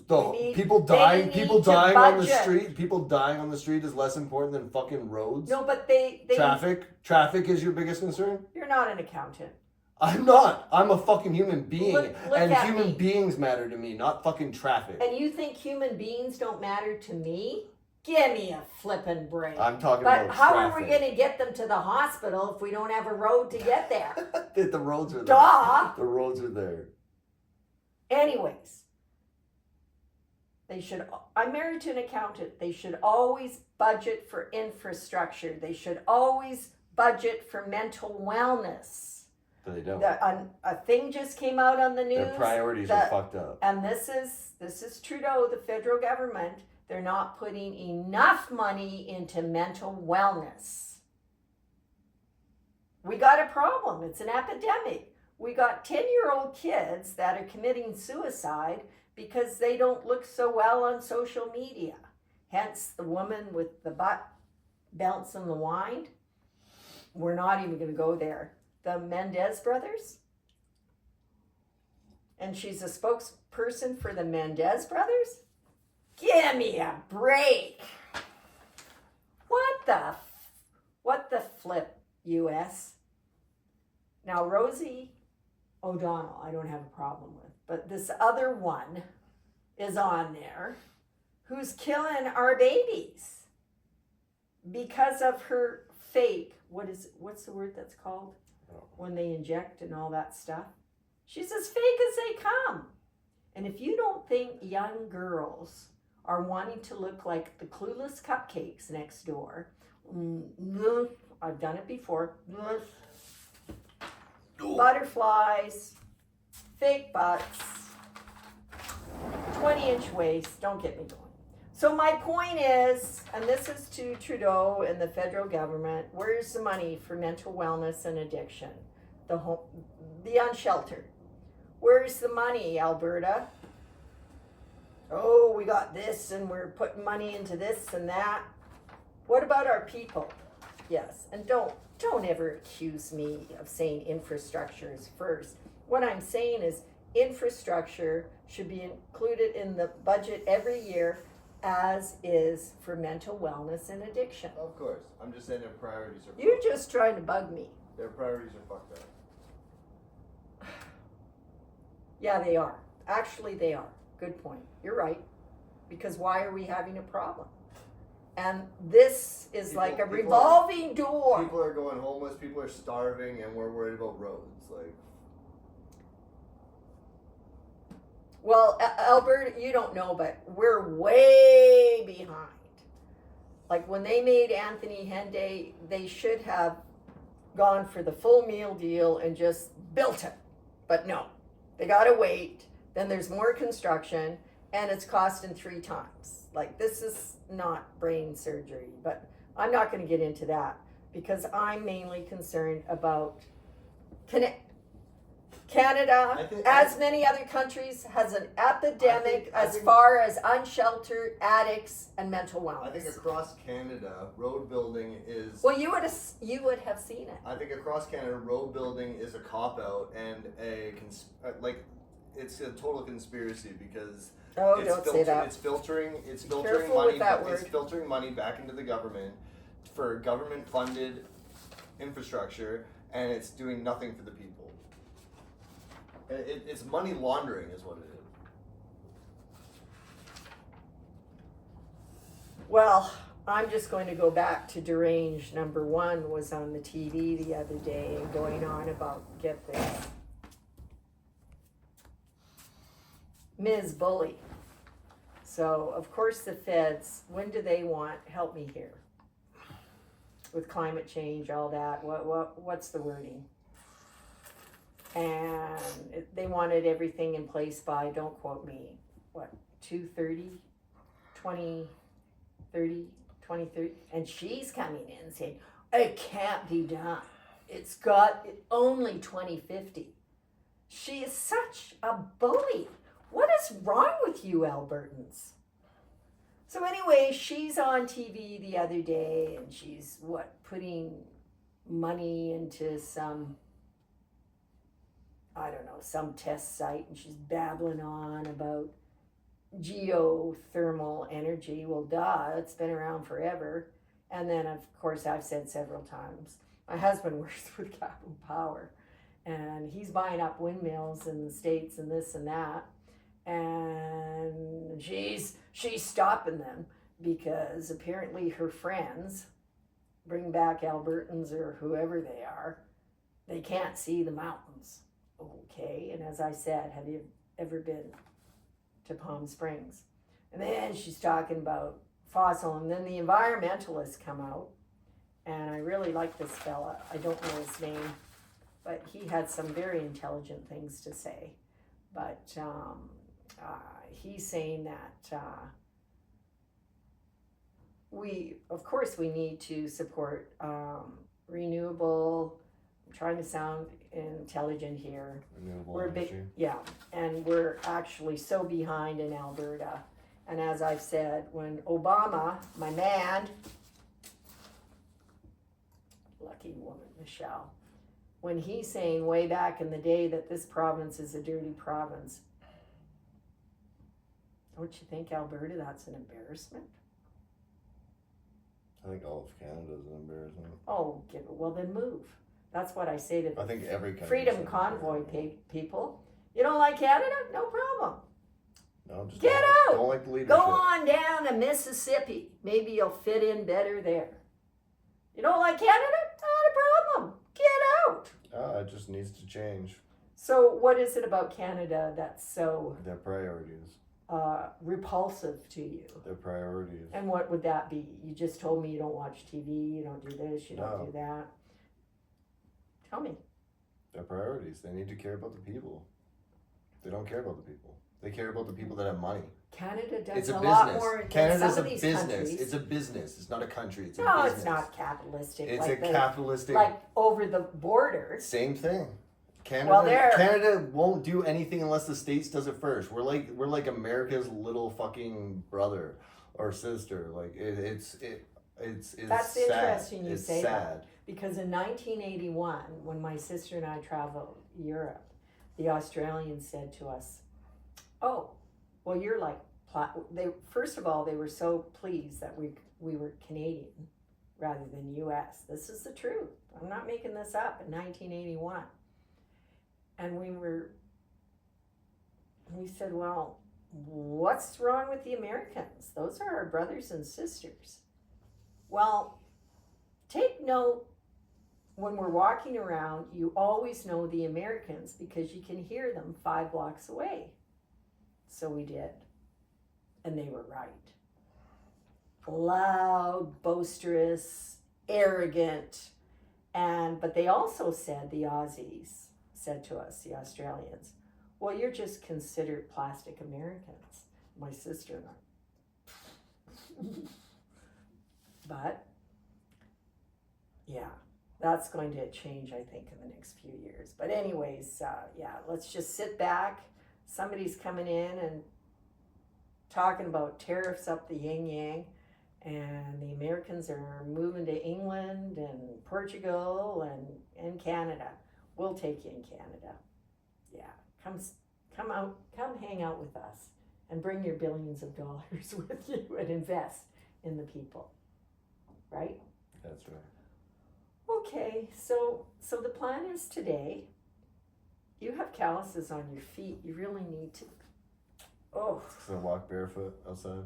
No, We need- people they dying. need People to dying on the budget. street. People dying on the street is less important than fucking roads. No, but they Traffic is your biggest concern. You're not an accountant. I'm not. I'm a fucking human being, Look and at human me. beings matter to me, not fucking traffic. And you think human beings don't matter to me? Give me a flippin' break. I'm talking But about how traffic. are we going to get them to the hospital if we don't have a road to get there? The roads are there. Duh. The roads are there. Anyways, I'm married to an accountant. They should always budget for infrastructure. They should always budget for mental wellness. They don't. A thing just came out on the news. Their priorities that- are fucked up. And this is Trudeau, the federal government. They're not putting enough money into mental wellness. We got a problem. It's an epidemic. We got 10-year-old kids that are committing suicide because they don't look so well on social media. Hence the woman with the butt bouncing the wine. We're not even going to go there. The Mendez brothers. And she's a spokesperson for the Mendez brothers? Give me a break. What the flip, US? Now, Rosie O'Donnell, I don't have a problem with, but this other one is on there who's killing our babies because of her fake, what's the word that's called? When they inject and all that stuff. She's as fake as they come. And if you don't think young girls are wanting to look like the clueless cupcakes next door, I've done it before. Butterflies, fake butts, 20-inch waist, don't get me going. So my point is, and this is to Trudeau and the federal government, where's the money for mental wellness and addiction? The unsheltered. Where's the money, Alberta? Oh, we got this and we're putting money into this and that. What about our people? Yes, and don't ever accuse me of saying infrastructure is first. What I'm saying is infrastructure should be included in the budget every year, as is for mental wellness and addiction. Of course. I'm just saying their priorities are You're just trying to bug me. Their priorities are fucked up. Yeah, they are. Actually, they are. Good point. You're right. Because why are we having a problem? And this is like a People- revolving door. People are going homeless, people are starving, and we're worried about roads. Like, Well, Alberta, you don't know, but we're way behind. Like when they made Anthony Henday, they should have gone for the full meal deal and just built it. But no, they gotta wait. Then there's more construction and it's costing 3 times. Like this is not brain surgery, but I'm not gonna get into that because I'm mainly concerned about Canada, as many other countries, has an epidemic I as think- far as unsheltered addicts and mental wellness. I think across Canada, road building is. Well, you would have seen it. I think across Canada, road building is a cop out and it's a total conspiracy because Oh, it's don't say that. It's filtering Careful money. with that It's word. filtering money back into the government for government funded infrastructure, and it's doing nothing for the people. It's money laundering, is what it is. Well, I'm just going to go back to Deranged. Number 1 was on the TV the other day and going on about, get this, Ms. Bully. So, of course, the feds, when do they want, help me here, with climate change, all that, what's the wording? And they wanted everything in place by, don't quote me, what, 2030, and she's coming in saying, it can't be done. It's got only 2050. She is such a bully. What is wrong with you, Albertans? So anyway, she's on TV the other day and she's putting money into some, I don't know, some test site, and she's babbling on about geothermal energy. Well, duh, it's been around forever. And then, of course, I've said several times, my husband works with Capital Power, and he's buying up windmills in the States and this and that. And she's stopping them because apparently her friends, bring back Albertans or whoever they are, they can't see the mountains. Okay, and as I said, have you ever been to Palm Springs? And then she's talking about fossil, and then the environmentalists come out, and I really like this fella. I don't know his name, but he had some very intelligent things to say. But he's saying that we need to support renewable. I'm trying to sound intelligent here. Renewable We're big, energy. yeah, and we're actually so behind in Alberta. And as I've said, when Obama, my man, lucky woman, Michelle, when he's saying way back in the day that this province is a dirty province, don't you think, Alberta, that's an embarrassment? I think all of Canada is an embarrassment. Oh, well then move. That's what I say to I think every country. Freedom Convoy people. You don't like Canada? No problem. No, just Get out! Don't like the leadership. Go on down to Mississippi. Maybe you'll fit in better there. You don't like Canada? Not a problem. Get out. It just needs to change. So what is it about Canada that's so Their priorities. repulsive to you? Their priorities. And what would that be? You just told me you don't watch TV, you don't do this, you don't do that. Tell me. Their priorities. They need to care about the people. They don't care about the people. They care about the people that have money. Canada does It's a lot business. more than Canada's some a of these business. countries. It's a business. It's not a country. It's a No, business. it's not capitalistic. It's like a capitalistic. like over the borders. Same thing. Canada. Well, there- Canada won't do anything unless the states does it first. We're like America's little fucking brother or sister. Like it's That's sad. interesting you it's say sad. Because in 1981, when my sister and I traveled Europe, the Australians said to us, "Oh, well, you're like." First of all, they were so pleased that we were Canadian rather than U.S. This is the truth. I'm not making this up. In 1981, and we said, "Well, what's wrong with the Americans? Those are our brothers and sisters." Well, take note. When we're walking around, you always know the Americans because you can hear them 5 blocks away. So we did. And they were right. Loud, boisterous, arrogant. But they also said, the Aussies said to us, the Australians, well, you're just considered plastic Americans. My sister and I. But, yeah. That's going to change, I think, in the next few years. But anyways, let's just sit back. Somebody's coming in and talking about tariffs up the yin-yang. And the Americans are moving to England and Portugal and Canada. We'll take you in Canada. Yeah, come come hang out with us and bring your billions of dollars with you and invest in the people, right? That's right. Okay, so the plan is today, you have calluses on your feet, you really need to, So walk barefoot outside.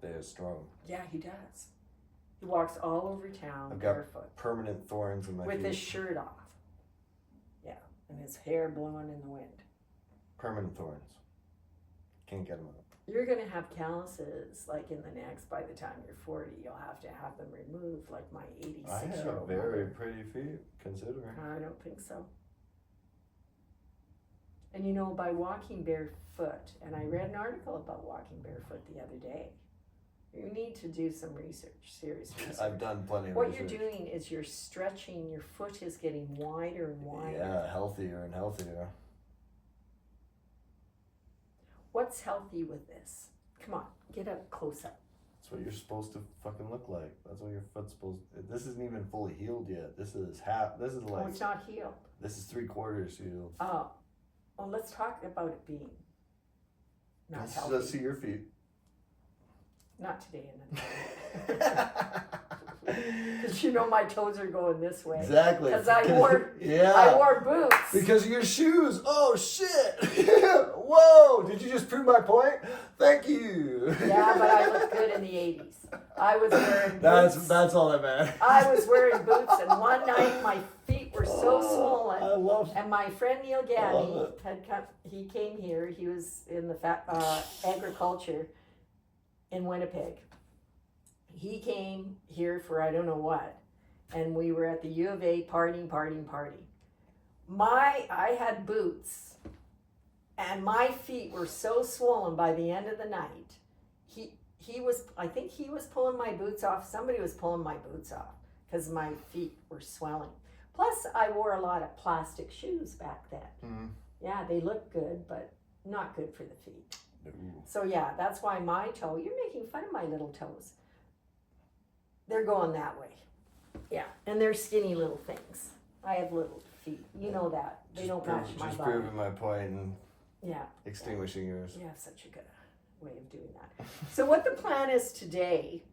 They are strong. yeah, he does. He walks all over town I've got barefoot permanent thorns in my with feet. his shirt off. Yeah, and his hair blowing in the wind. Permanent thorns. Can't get them out. You're gonna have calluses like in the next, by the time you're 40, you'll have to have them removed like my I 86-year-old have very mother. pretty feet, considering. I don't think so. And you know, by walking barefoot, and I read an article about walking barefoot the other day, you need to do some research, serious research. I've done plenty of What research. you're doing is you're stretching, your foot is getting wider and wider. Yeah, healthier and healthier. What's healthy with this? Come on, get a close up. That's what you're supposed to fucking look like. That's what your foot's supposed to. This isn't even fully healed yet. This is half. This is Oh, like. it's not healed. This is 3/4 healed. Oh, well, let's talk about it being not Let's healthy. just see your feet. Not today, because you know my toes are going this way. Exactly. 'Cause I wore- Yeah. I wore boots. Because of your shoes. Oh shit! Whoa! Did you just prove my point? Thank you. Yeah, but I looked good in the 80s. I was wearing boots. That's all that matters. I was wearing boots, and one night my feet were so swollen. I love. And my friend Neil Love Ganny it. had come. He came here. He was in the agriculture in Winnipeg. He came here for I don't know what, and we were at the U of A partying. I had boots, and my feet were so swollen by the end of the night. I think he was pulling my boots off. Somebody was pulling my boots off because my feet were swelling. Plus, I wore a lot of plastic shoes back then. Mm. Yeah, they look good, but not good for the feet. Ooh. So yeah, that's why my toe, you're making fun of my little toes. They're going that way. Yeah, and they're skinny little things. I have little feet. You know that. They don't match my Just body. proving my point and Yeah, extinguishing yours. you have such a good way of doing that. So what the plan is today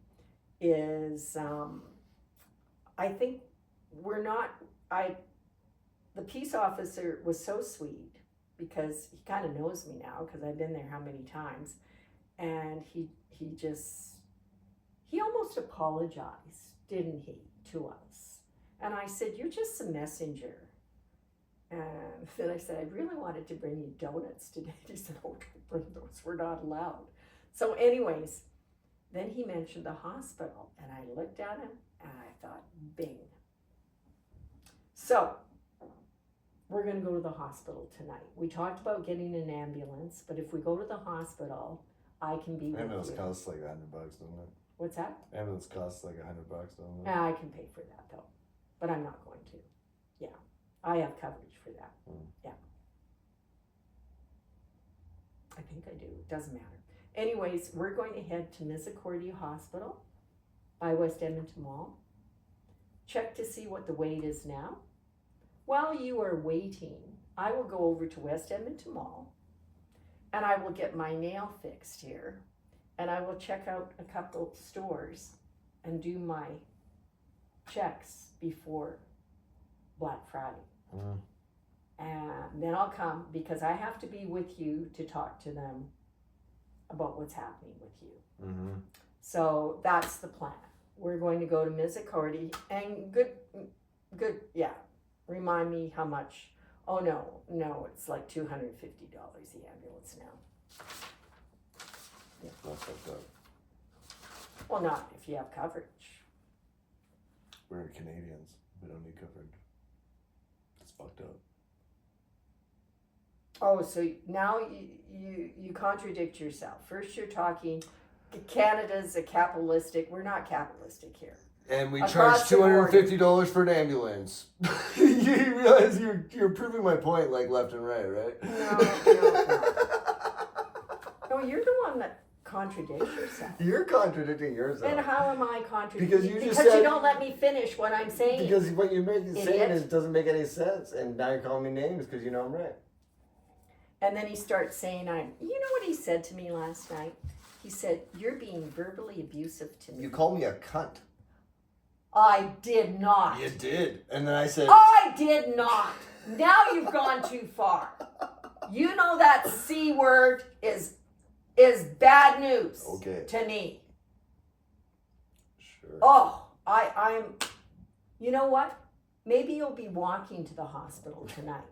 is, I think the peace officer was so sweet because he kind of knows me now because I've been there how many times, and he almost apologized, didn't he, to us? And I said, "You're just a messenger." And then I said, "I really wanted to bring you donuts today." He said, "Oh, don't bring those. We're not allowed." So anyways, then he mentioned the hospital, and I looked at him and I thought, bing. So we're going to go to the hospital tonight. We talked about getting an ambulance, but if we go to the hospital, I can be with Ambulance you. costs like $100, doesn't it? What's that? Ambulance costs like $100, doesn't it? I can pay for that though, but I'm not going to. Yeah, I have coverage for that. Mm. Yeah. I think I do. Doesn't matter. Anyways, we're going to head to Misericordia Hospital by West Edmonton Mall. Check to see what the wait is now. While you are waiting, I will go over to West Edmonton Mall and I will get my nail fixed here, and I will check out a couple stores and do my checks before Black Friday. Mm. And then I'll come because I have to be with you to talk to them about what's happening with you. Mm-hmm. So that's the plan. We're going to go to Misericordia, and good, yeah. Remind me how much. Oh no, it's like $250 the ambulance now. That's fucked up. Well, not if you have coverage. We're Canadians. We don't need coverage. It's fucked up. Oh, so now you contradict yourself. First you're talking Canada's a capitalistic. We're not capitalistic here. And we Across charge the board. $250 for an ambulance. You realize you're proving my point like left and right, right? No, you're the one that contradicts yourself. You're contradicting yourself. And how am I contradicting? Because you just you said- don't let me finish what I'm saying. Because what you're saying Idiot. is doesn't make any sense, and now you're calling me names because you know I'm right. And then he starts saying, you know what he said to me last night? He said, "You're being verbally abusive to me." You call me a cunt. I did not. You did. And then I said, I did not. Now you've gone too far. You know that C word is bad news Okay. to me. Sure. Oh, I'm, you know what? Maybe you'll be walking to the hospital tonight.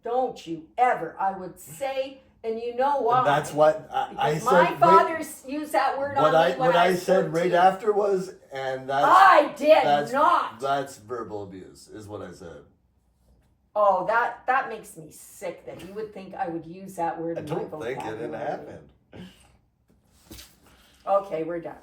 Don't you ever, I would say, and you know why. and that's what I Because said. my father used that word on me when what I I was said right 14. after was, and that's I did that's not. That's verbal abuse, is what I said. Oh, that makes me sick that you would think I would use that word I in my don't think it vocabulary. happened. Okay, we're done.